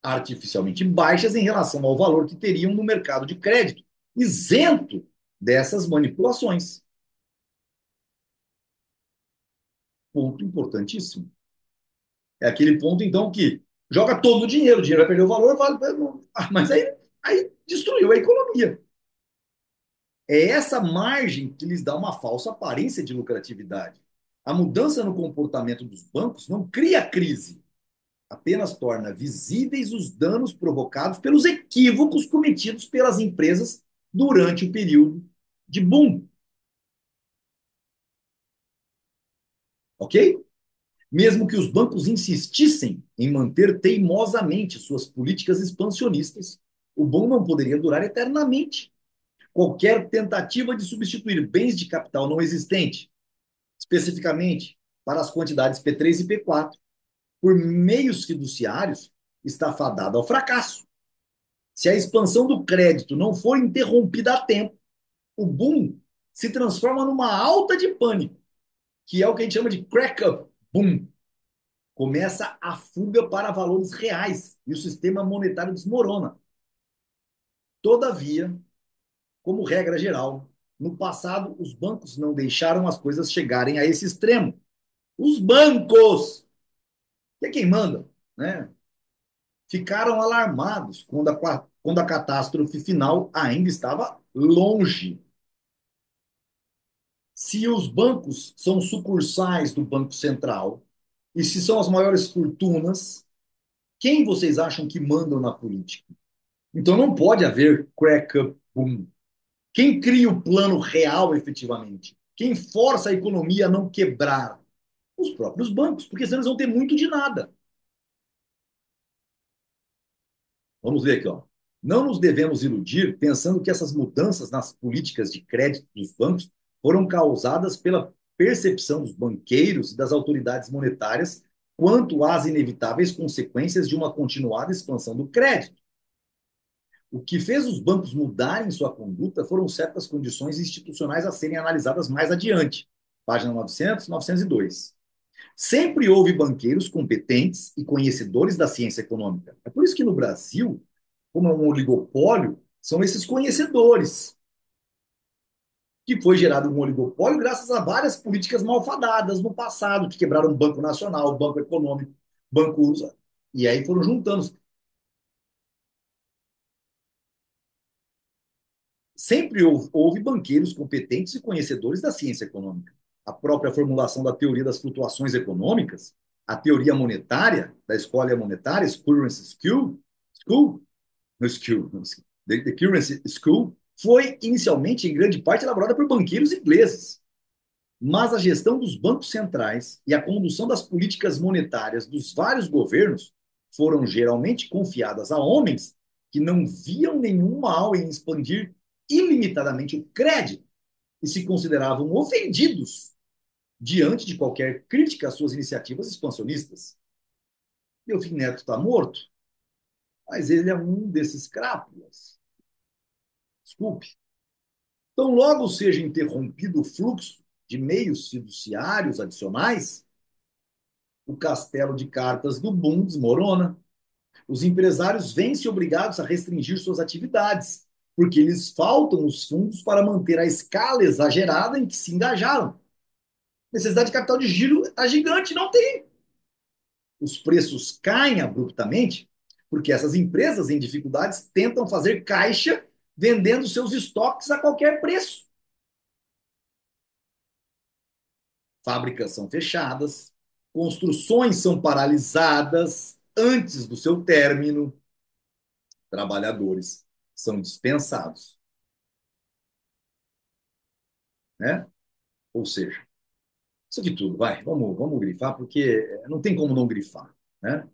artificialmente baixas em relação ao valor que teriam no mercado de crédito, isento dessas manipulações. Ponto importantíssimo. É aquele ponto, então, que joga todo o dinheiro vai perder o valor, vale, mas aí destruiu a economia. É essa margem que lhes dá uma falsa aparência de lucratividade. A mudança no comportamento dos bancos não cria crise, apenas torna visíveis os danos provocados pelos equívocos cometidos pelas empresas durante o período de boom, ok? Mesmo que os bancos insistissem em manter teimosamente suas políticas expansionistas, o boom não poderia durar eternamente. Qualquer tentativa de substituir bens de capital não existente, especificamente para as quantidades P3 e P4, por meios fiduciários, está fadada ao fracasso. Se a expansão do crédito não for interrompida a tempo, o boom se transforma numa alta de pânico, que é o que a gente chama de crack-up boom. Começa a fuga para valores reais e o sistema monetário desmorona. Todavia, como regra geral, no passado, os bancos não deixaram as coisas chegarem a esse extremo. Os bancos, que é quem manda, né, ficaram alarmados quando a catástrofe final ainda estava longe. Se os bancos são sucursais do Banco Central e se são as maiores fortunas, quem vocês acham que mandam na política? Então não pode haver crack-up boom. Quem cria o plano real efetivamente? Quem força a economia a não quebrar? Os próprios bancos, porque senão eles vão ter muito de nada. Vamos ver aqui, ó. Não nos devemos iludir pensando que essas mudanças nas políticas de crédito dos bancos foram causadas pela percepção dos banqueiros e das autoridades monetárias quanto às inevitáveis consequências de uma continuada expansão do crédito. O que fez os bancos mudarem sua conduta foram certas condições institucionais a serem analisadas mais adiante. Página 900, 902. Sempre houve banqueiros competentes e conhecedores da ciência econômica. É por isso que no Brasil, como é um oligopólio, são esses conhecedores, que foi gerado um oligopólio graças a várias políticas malfadadas no passado, que quebraram o Banco Nacional, o Banco Econômico, Banco USA, e aí foram juntando. Sempre houve banqueiros competentes e conhecedores da ciência econômica. A própria formulação da teoria das flutuações econômicas, a teoria monetária, da escola monetária, Currency School, no School, the Currency School, foi inicialmente, em grande parte, elaborada por banqueiros ingleses. Mas a gestão dos bancos centrais e a condução das políticas monetárias dos vários governos foram geralmente confiadas a homens que não viam nenhum mal em expandir ilimitadamente o crédito e se consideravam ofendidos diante de qualquer crítica às suas iniciativas expansionistas. Delfim Neto está morto, mas ele é um desses crápulas. Desculpe. Então, logo seja interrompido o fluxo de meios fiduciários adicionais, o castelo de cartas do boom desmorona. Os empresários vêm-se obrigados a restringir suas atividades, porque lhes faltam os fundos para manter a escala exagerada em que se engajaram. Necessidade de capital de giro a gigante não tem. Os preços caem abruptamente porque essas empresas em dificuldades tentam fazer caixa vendendo seus estoques a qualquer preço. Fábricas são fechadas, construções são paralisadas antes do seu término, trabalhadores são dispensados, né? Ou seja, isso de tudo, vai, vamos grifar, porque não tem como não grifar, né?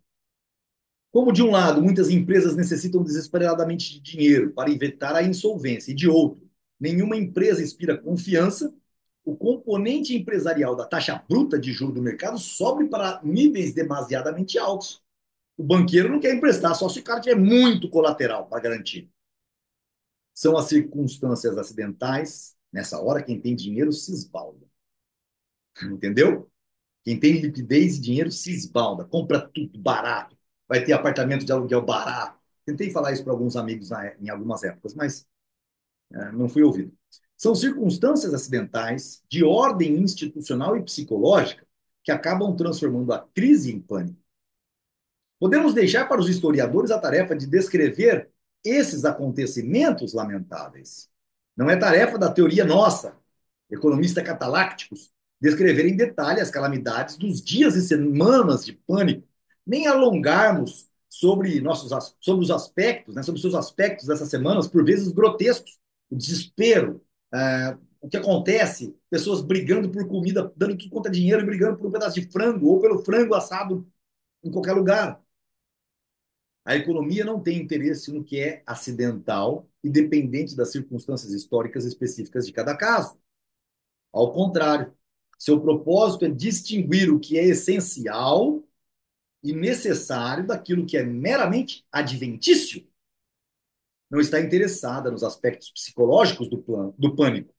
Como, de um lado, muitas empresas necessitam desesperadamente de dinheiro para evitar a insolvência, e de outro, nenhuma empresa inspira confiança, o componente empresarial da taxa bruta de juros do mercado sobe para níveis demasiadamente altos. O banqueiro não quer emprestar só se o cara tiver muito colateral para garantir. São as circunstâncias acidentais. Nessa hora, quem tem dinheiro se esbalda. Entendeu? Quem tem liquidez e dinheiro se esbalda, compra tudo barato, vai ter apartamento de aluguel barato. Tentei falar isso para alguns amigos em algumas épocas, mas não fui ouvido. São circunstâncias acidentais de ordem institucional e psicológica que acabam transformando a crise em pânico. Podemos deixar para os historiadores a tarefa de descrever esses acontecimentos lamentáveis. Não é tarefa da teoria nossa, economista catalácticos, descrever em detalhe as calamidades dos dias e semanas de pânico nem alongarmos sobre os aspectos, né, sobre os seus aspectos dessas semanas, por vezes grotescos, o desespero, o que acontece, pessoas brigando por comida, dando tudo quanto é dinheiro e brigando por um pedaço de frango ou pelo frango assado em qualquer lugar. A economia não tem interesse no que é acidental e dependente das circunstâncias históricas específicas de cada caso. Ao contrário, seu propósito é distinguir o que é essencial e necessário daquilo que é meramente adventício. Não está interessada nos aspectos psicológicos do pânico,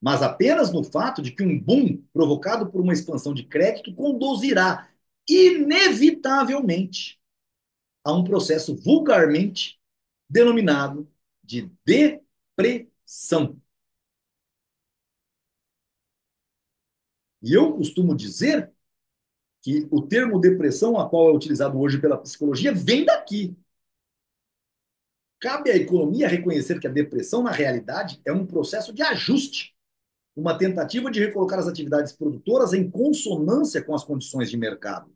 mas apenas no fato de que um boom provocado por uma expansão de crédito conduzirá inevitavelmente a um processo vulgarmente denominado de depressão. E eu costumo dizer que o termo depressão, a qual é utilizado hoje pela psicologia, vem daqui. Cabe à economia reconhecer que a depressão, na realidade, é um processo de ajuste, uma tentativa de recolocar as atividades produtoras em consonância com as condições de mercado.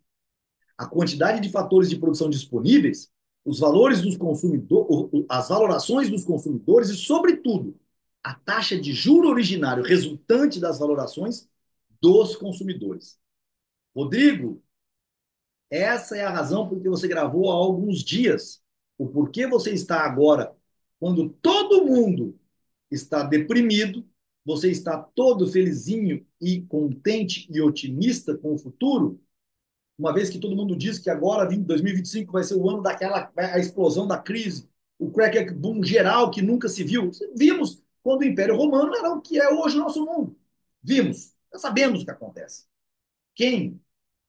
A quantidade de fatores de produção disponíveis, os valores dos consumidores, as valorações dos consumidores e, sobretudo, a taxa de juro originário resultante das valorações dos consumidores. Rodrigo, essa é a razão por que você gravou há alguns dias. O porquê você está agora, quando todo mundo está deprimido, você está todo felizinho e contente e otimista com o futuro, uma vez que todo mundo diz que agora, 2025, vai ser o ano daquela a explosão da crise, o crack boom geral que nunca se viu. Vimos quando o Império Romano era o que é hoje o nosso mundo. Vimos, já sabemos o que acontece. Quem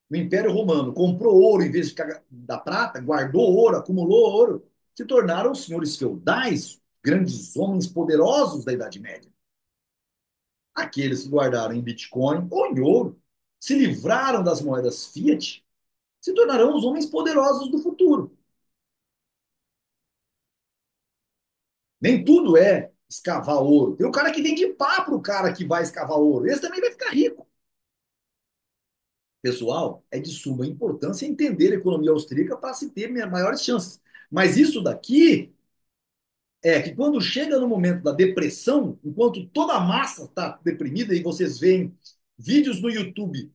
no Império Romano comprou ouro em vez de ficar da prata, guardou ouro, acumulou ouro, se tornaram senhores feudais, grandes homens poderosos da Idade Média. Aqueles que guardaram em Bitcoin ou em ouro, se livraram das moedas fiat, se tornarão os homens poderosos do futuro. Nem tudo é escavar ouro. Tem o cara que vende pá para o cara que vai escavar ouro. Esse também vai ficar rico. Pessoal, é de suma importância entender a economia austríaca para se ter maiores chances. Mas isso daqui é que quando chega no momento da depressão, enquanto toda a massa está deprimida e vocês veem vídeos no YouTube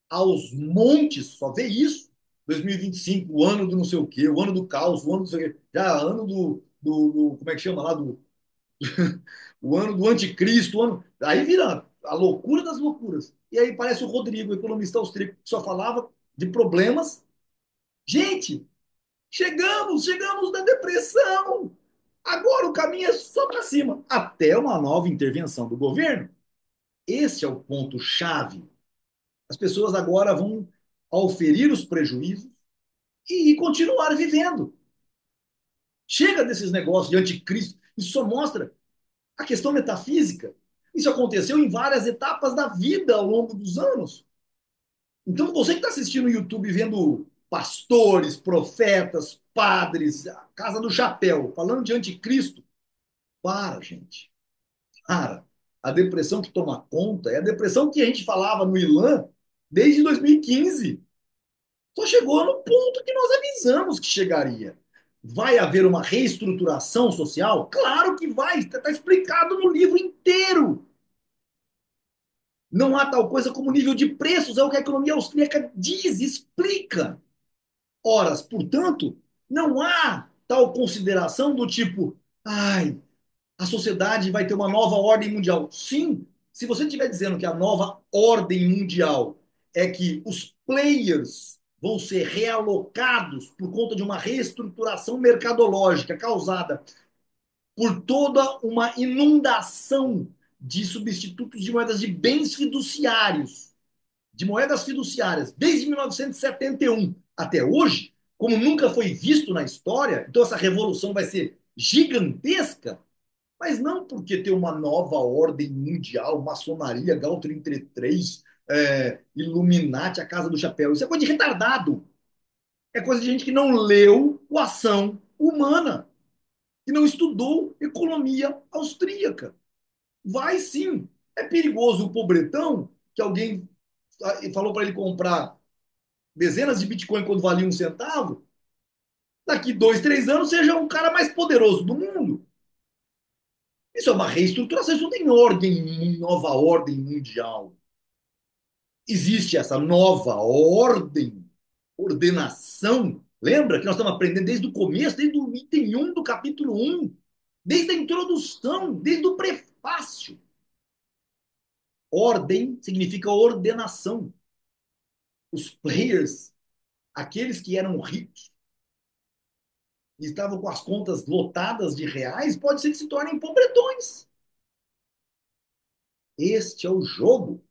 aos montes, só vê isso. 2025, o ano do não sei o quê, o ano do caos, o ano do, sei o quê, já ano como é que chama lá, o ano do anticristo, o ano, aí vira a loucura das loucuras. E aí parece o Rodrigo, o economista austríaco, que só falava de problemas. Gente, chegamos na depressão. Agora o caminho é só para cima, até uma nova intervenção do governo. Esse é o ponto-chave. As pessoas agora vão auferir os prejuízos e continuar vivendo. Chega desses negócios de anticristo. Isso só mostra a questão metafísica. Isso aconteceu em várias etapas da vida ao longo dos anos. Então, você que está assistindo no YouTube vendo pastores, profetas, padres, a Casa do Chapéu, falando de anticristo, para, gente. Para. A depressão que toma conta é a depressão que a gente falava no Ilan desde 2015. Só chegou no ponto que nós avisamos que chegaria. Vai haver uma reestruturação social? Claro que vai, está explicado no livro inteiro. Não há tal coisa como nível de preços, é o que a economia austríaca diz, explica. Ora, portanto, não há tal consideração do tipo, ai, a sociedade vai ter uma nova ordem mundial. Sim, se você estiver dizendo que a nova ordem mundial é que os players vão ser realocados por conta de uma reestruturação mercadológica causada por toda uma inundação de substitutos de moedas de bens fiduciários, de moedas fiduciárias, desde 1971 até hoje, como nunca foi visto na história, então essa revolução vai ser gigantesca, mas não porque tem uma nova ordem mundial, maçonaria, Gal 33, Illuminati, a Casa do Chapéu. Isso é coisa de retardado. É coisa de gente que não leu o Ação Humana, que não estudou economia austríaca. Vai sim. É perigoso o pobretão, que alguém falou para ele comprar dezenas de Bitcoin quando valia um centavo, daqui 2, 3 anos seja o cara mais poderoso do mundo. Isso é uma reestruturação, isso não tem ordem, nova ordem mundial. Existe essa nova ordem, ordenação. Lembra que nós estamos aprendendo desde o começo, desde o item 1 do capítulo 1, desde a introdução, desde o prefácio. Ordem significa ordenação. Os players, aqueles que eram ricos e estavam com as contas lotadas de reais, pode ser que se tornem pobretões. Este é o jogo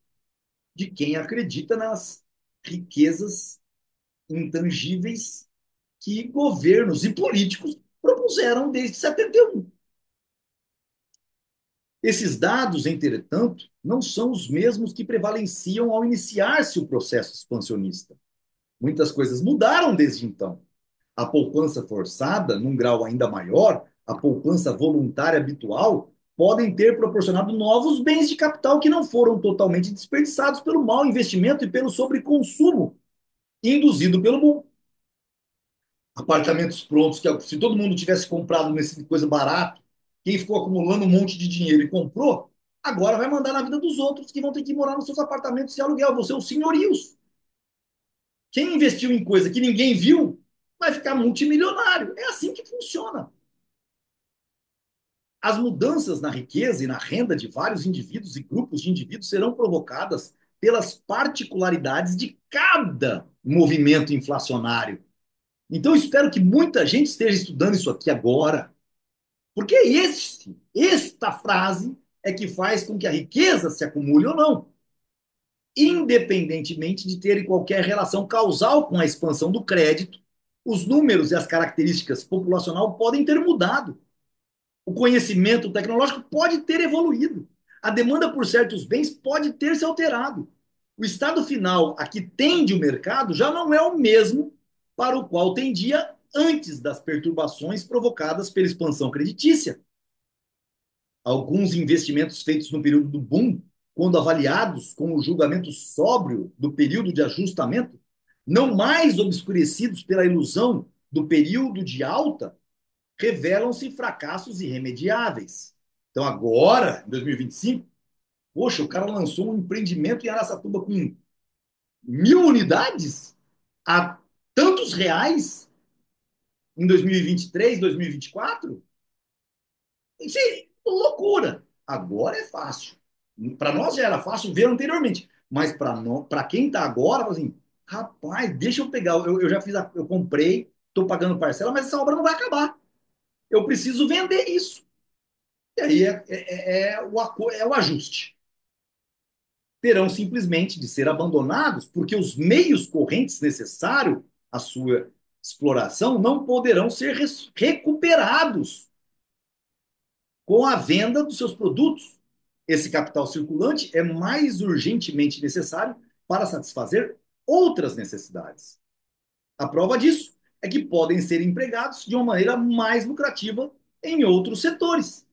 de quem acredita nas riquezas intangíveis que governos e políticos propuseram desde 71. Esses dados, entretanto, não são os mesmos que prevaleciam ao iniciar-se o processo expansionista. Muitas coisas mudaram desde então. A poupança forçada, num grau ainda maior, a poupança voluntária habitual, podem ter proporcionado novos bens de capital que não foram totalmente desperdiçados pelo mau investimento e pelo sobreconsumo induzido pelo boom. Apartamentos prontos, que se todo mundo tivesse comprado nesse coisa barato, quem ficou acumulando um monte de dinheiro e comprou, agora vai mandar na vida dos outros que vão ter que morar nos seus apartamentos de aluguel, vão ser os senhorios. Quem investiu em coisa que ninguém viu vai ficar multimilionário. É assim que funciona. As mudanças na riqueza e na renda de vários indivíduos e grupos de indivíduos serão provocadas pelas particularidades de cada movimento inflacionário. Então, eu espero que muita gente esteja estudando isso aqui agora, porque esta frase é que faz com que a riqueza se acumule ou não, independentemente de ter qualquer relação causal com a expansão do crédito. Os números e as características populacional podem ter mudado. O conhecimento tecnológico pode ter evoluído. A demanda por certos bens pode ter se alterado. O estado final a que tende o mercado já não é o mesmo para o qual tendia antes das perturbações provocadas pela expansão creditícia. Alguns investimentos feitos no período do boom, quando avaliados com o julgamento sóbrio do período de ajustamento, não mais obscurecidos pela ilusão do período de alta, revelam-se fracassos irremediáveis. Então, agora, em 2025, poxa, o cara lançou um empreendimento em Araçatuba com 1.000 unidades a tantos reais em 2023, 2024. Isso é loucura. Agora é fácil. Para nós já era fácil ver anteriormente, mas para quem está agora, assim, rapaz, deixa eu pegar. Eu já fiz, eu comprei, estou pagando parcela, mas essa obra não vai acabar. Eu preciso vender isso. E aí é o ajuste. Terão simplesmente de ser abandonados porque os meios correntes necessários à sua exploração não poderão ser recuperados com a venda dos seus produtos. Esse capital circulante é mais urgentemente necessário para satisfazer outras necessidades. A prova disso é que podem ser empregados de uma maneira mais lucrativa em outros setores.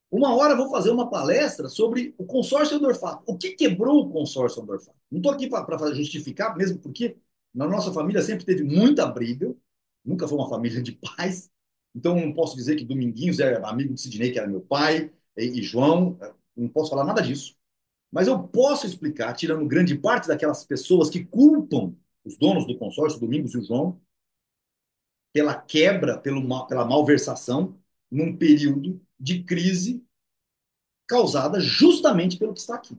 Uma hora eu vou fazer uma palestra sobre o consórcio Endorfato. O que quebrou o consórcio Endorfato? Não estou aqui para justificar, mesmo porque na nossa família sempre teve muita briga, nunca foi uma família de paz. Então não posso dizer que Dominguinhos era amigo de Sidney, que era meu pai, e João, não posso falar nada disso. Mas eu posso explicar, tirando grande parte daquelas pessoas que culpam os donos do consórcio, Domingos e o João, pela quebra, pela malversação, num período de crise causada justamente pelo que está aqui.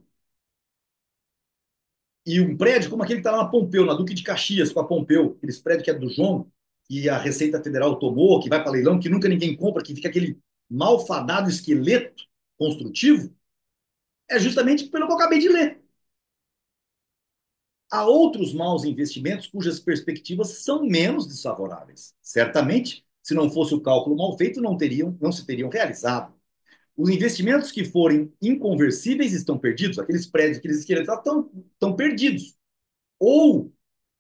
E um prédio como aquele que está lá na Pompeu, na Duque de Caxias, com a Pompeu, aqueles prédios que é do João, que a Receita Federal tomou, que vai para leilão, que nunca ninguém compra, que fica aquele malfadado esqueleto construtivo, é justamente pelo que eu acabei de ler. Há outros maus investimentos cujas perspectivas são menos desfavoráveis. Certamente, se não fosse o cálculo mal feito, não se teriam realizado. Os investimentos que forem inconversíveis estão perdidos, aqueles prédios, aqueles esqueletos estão perdidos. Ou,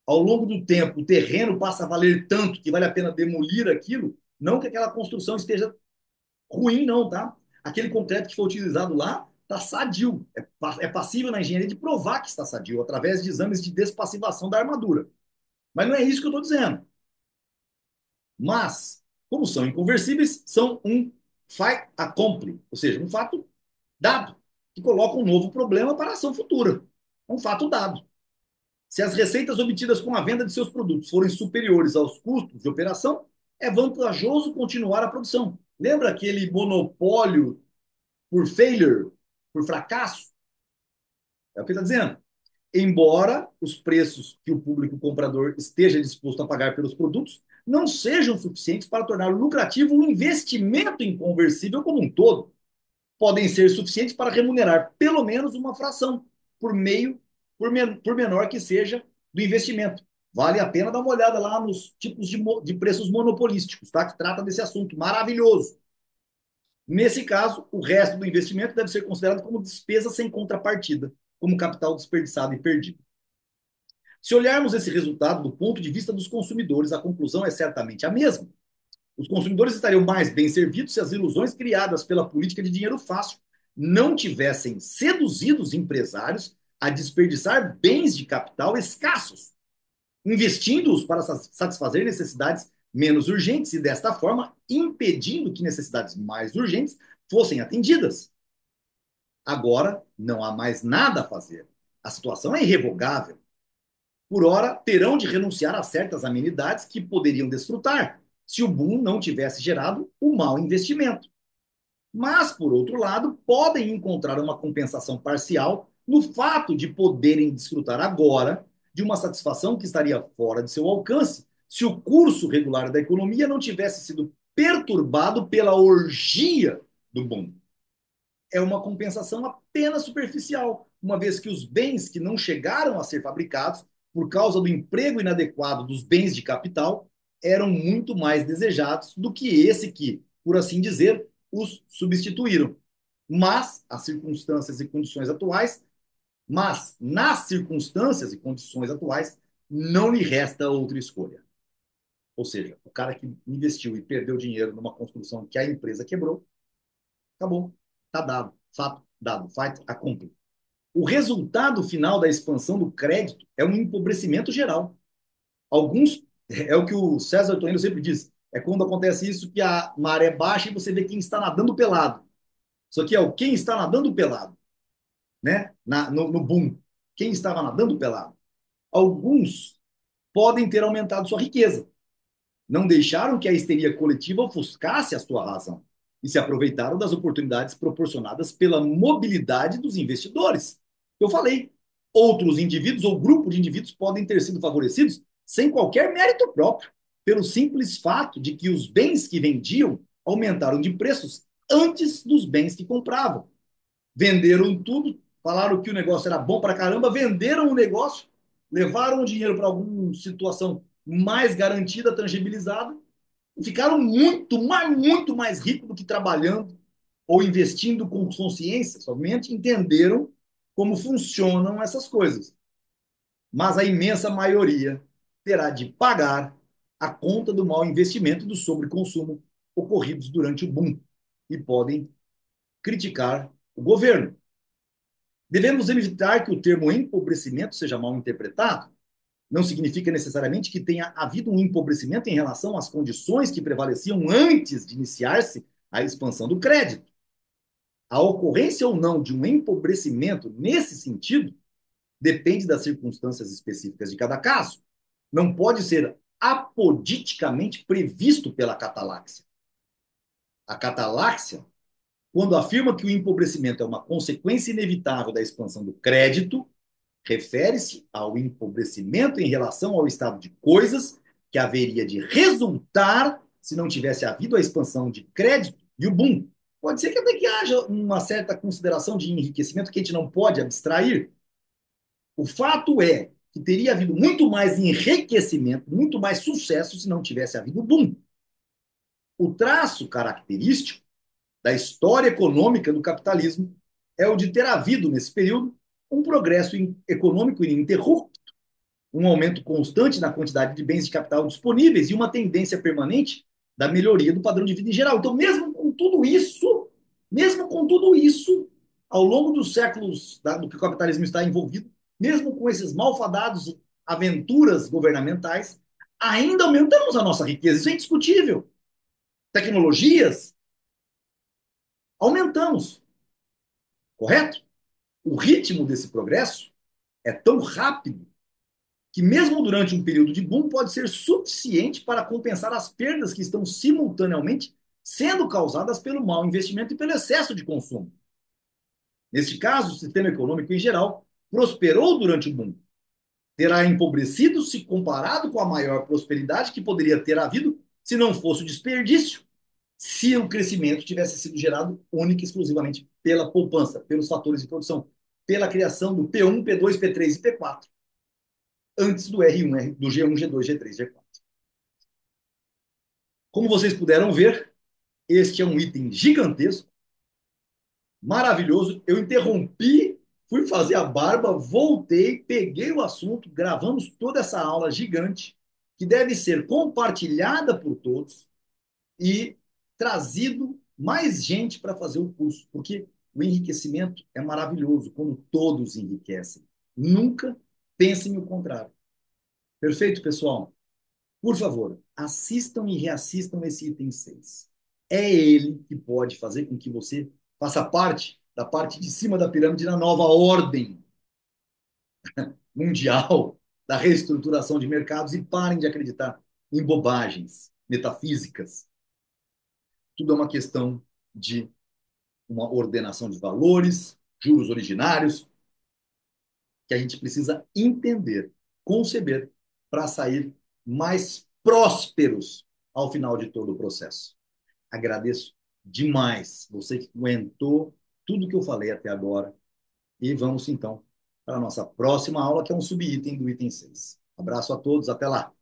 ao longo do tempo, o terreno passa a valer tanto que vale a pena demolir aquilo, não que aquela construção esteja ruim, não, tá? Aquele concreto que foi utilizado lá está sadio. É passível na engenharia de provar que está sadio, através de exames de despassivação da armadura. Mas não é isso que eu estou dizendo. Mas, como são inconversíveis, são um fait accompli, ou seja, um fato dado, que coloca um novo problema para a ação futura. É um fato dado. Se as receitas obtidas com a venda de seus produtos forem superiores aos custos de operação, é vantajoso continuar a produção. Lembra aquele monopólio por failure, por fracasso? É o que está dizendo. Embora os preços que o público comprador esteja disposto a pagar pelos produtos não sejam suficientes para tornar lucrativo o investimento em conversível como um todo, podem ser suficientes para remunerar pelo menos uma fração por meio, por menor que seja, do investimento. Vale a pena dar uma olhada lá nos tipos de preços monopolísticos, tá? Que trata desse assunto maravilhoso. Nesse caso, o resto do investimento deve ser considerado como despesa sem contrapartida, como capital desperdiçado e perdido. Se olharmos esse resultado do ponto de vista dos consumidores, a conclusão é certamente a mesma. Os consumidores estariam mais bem servidos se as ilusões criadas pela política de dinheiro fácil não tivessem seduzido os empresários a desperdiçar bens de capital escassos, investindo-os para satisfazer necessidades menos urgentes e, desta forma, impedindo que necessidades mais urgentes fossem atendidas. Agora, não há mais nada a fazer. A situação é irrevogável. Por ora, terão de renunciar a certas amenidades que poderiam desfrutar, se o boom não tivesse gerado o mau investimento. Mas, por outro lado, podem encontrar uma compensação parcial no fato de poderem desfrutar agora de uma satisfação que estaria fora de seu alcance se o curso regular da economia não tivesse sido perturbado pela orgia do boom. É uma compensação apenas superficial, uma vez que os bens que não chegaram a ser fabricados por causa do emprego inadequado dos bens de capital eram muito mais desejados do que esse que, por assim dizer, os substituíram. Mas as circunstâncias e condições atuais, mas nas circunstâncias e condições atuais, não lhe resta outra escolha. Ou seja, o cara que investiu e perdeu dinheiro numa construção que a empresa quebrou, acabou. Está dado. Fato dado. Fight accomplished. O resultado final da expansão do crédito é um empobrecimento geral. Alguns, é o que o César Toino sempre diz, é quando acontece isso que a maré baixa e você vê quem está nadando pelado. Isso aqui é o quem está nadando pelado, né? No boom. Quem estava nadando pelado. Alguns podem ter aumentado sua riqueza. Não deixaram que a histeria coletiva ofuscasse a sua razão e se aproveitaram das oportunidades proporcionadas pela mobilidade dos investidores. Eu falei, outros indivíduos ou grupo de indivíduos podem ter sido favorecidos sem qualquer mérito próprio, pelo simples fato de que os bens que vendiam aumentaram de preços antes dos bens que compravam. Venderam tudo, falaram que o negócio era bom para caramba, venderam o negócio, levaram o dinheiro para alguma situação mais garantida, tangibilizada, e ficaram muito mais ricos do que trabalhando ou investindo com consciência, somente entenderam como funcionam essas coisas. Mas a imensa maioria terá de pagar a conta do mau investimento e do sobreconsumo ocorridos durante o boom e podem criticar o governo. Devemos evitar que o termo empobrecimento seja mal interpretado. Não significa necessariamente que tenha havido um empobrecimento em relação às condições que prevaleciam antes de iniciar-se a expansão do crédito. A ocorrência ou não de um empobrecimento nesse sentido depende das circunstâncias específicas de cada caso. Não pode ser apoditicamente previsto pela cataláxia. A cataláxia, quando afirma que o empobrecimento é uma consequência inevitável da expansão do crédito, refere-se ao empobrecimento em relação ao estado de coisas que haveria de resultar se não tivesse havido a expansão de crédito e o boom. Pode ser que até que haja uma certa consideração de enriquecimento que a gente não pode abstrair. O fato é que teria havido muito mais enriquecimento, muito mais sucesso se não tivesse havido boom. O traço característico da história econômica do capitalismo é o de ter havido, nesse período, um progresso econômico ininterrupto, um aumento constante na quantidade de bens de capital disponíveis e uma tendência permanente da melhoria do padrão de vida em geral. Então, mesmo com tudo isso, ao longo dos séculos do que o capitalismo está envolvido, mesmo com esses malfadados aventuras governamentais, ainda aumentamos a nossa riqueza. Isso é indiscutível. Tecnologias, aumentamos, correto? O ritmo desse progresso é tão rápido que, mesmo durante um período de boom, pode ser suficiente para compensar as perdas que estão simultaneamente sendo causadas pelo mau investimento e pelo excesso de consumo. Neste caso, o sistema econômico em geral prosperou durante o boom, terá empobrecido se comparado com a maior prosperidade que poderia ter havido se não fosse o desperdício, se o crescimento tivesse sido gerado única e exclusivamente pela poupança, pelos fatores de produção, pela criação do P1, P2, P3 e P4, antes do R1, do G1, G2, G3, G4. Como vocês puderam ver, este é um item gigantesco, maravilhoso. Eu interrompi, fui fazer a barba, voltei, peguei o assunto, gravamos toda essa aula gigante, que deve ser compartilhada por todos e trazido mais gente para fazer o curso, porque o enriquecimento é maravilhoso, quando todos enriquecem. Nunca pensem o contrário. Perfeito, pessoal? Por favor, assistam e reassistam esse item 6. É ele que pode fazer com que você faça parte da parte de cima da pirâmide na nova ordem mundial da reestruturação de mercados e parem de acreditar em bobagens metafísicas. Tudo é uma questão de uma ordenação de valores, juros originários, que a gente precisa entender, conceber, para sair mais prósperos ao final de todo o processo. Agradeço demais você que aguentou tudo que eu falei até agora. E vamos então para a nossa próxima aula, que é um subitem do item 6. Abraço a todos, até lá!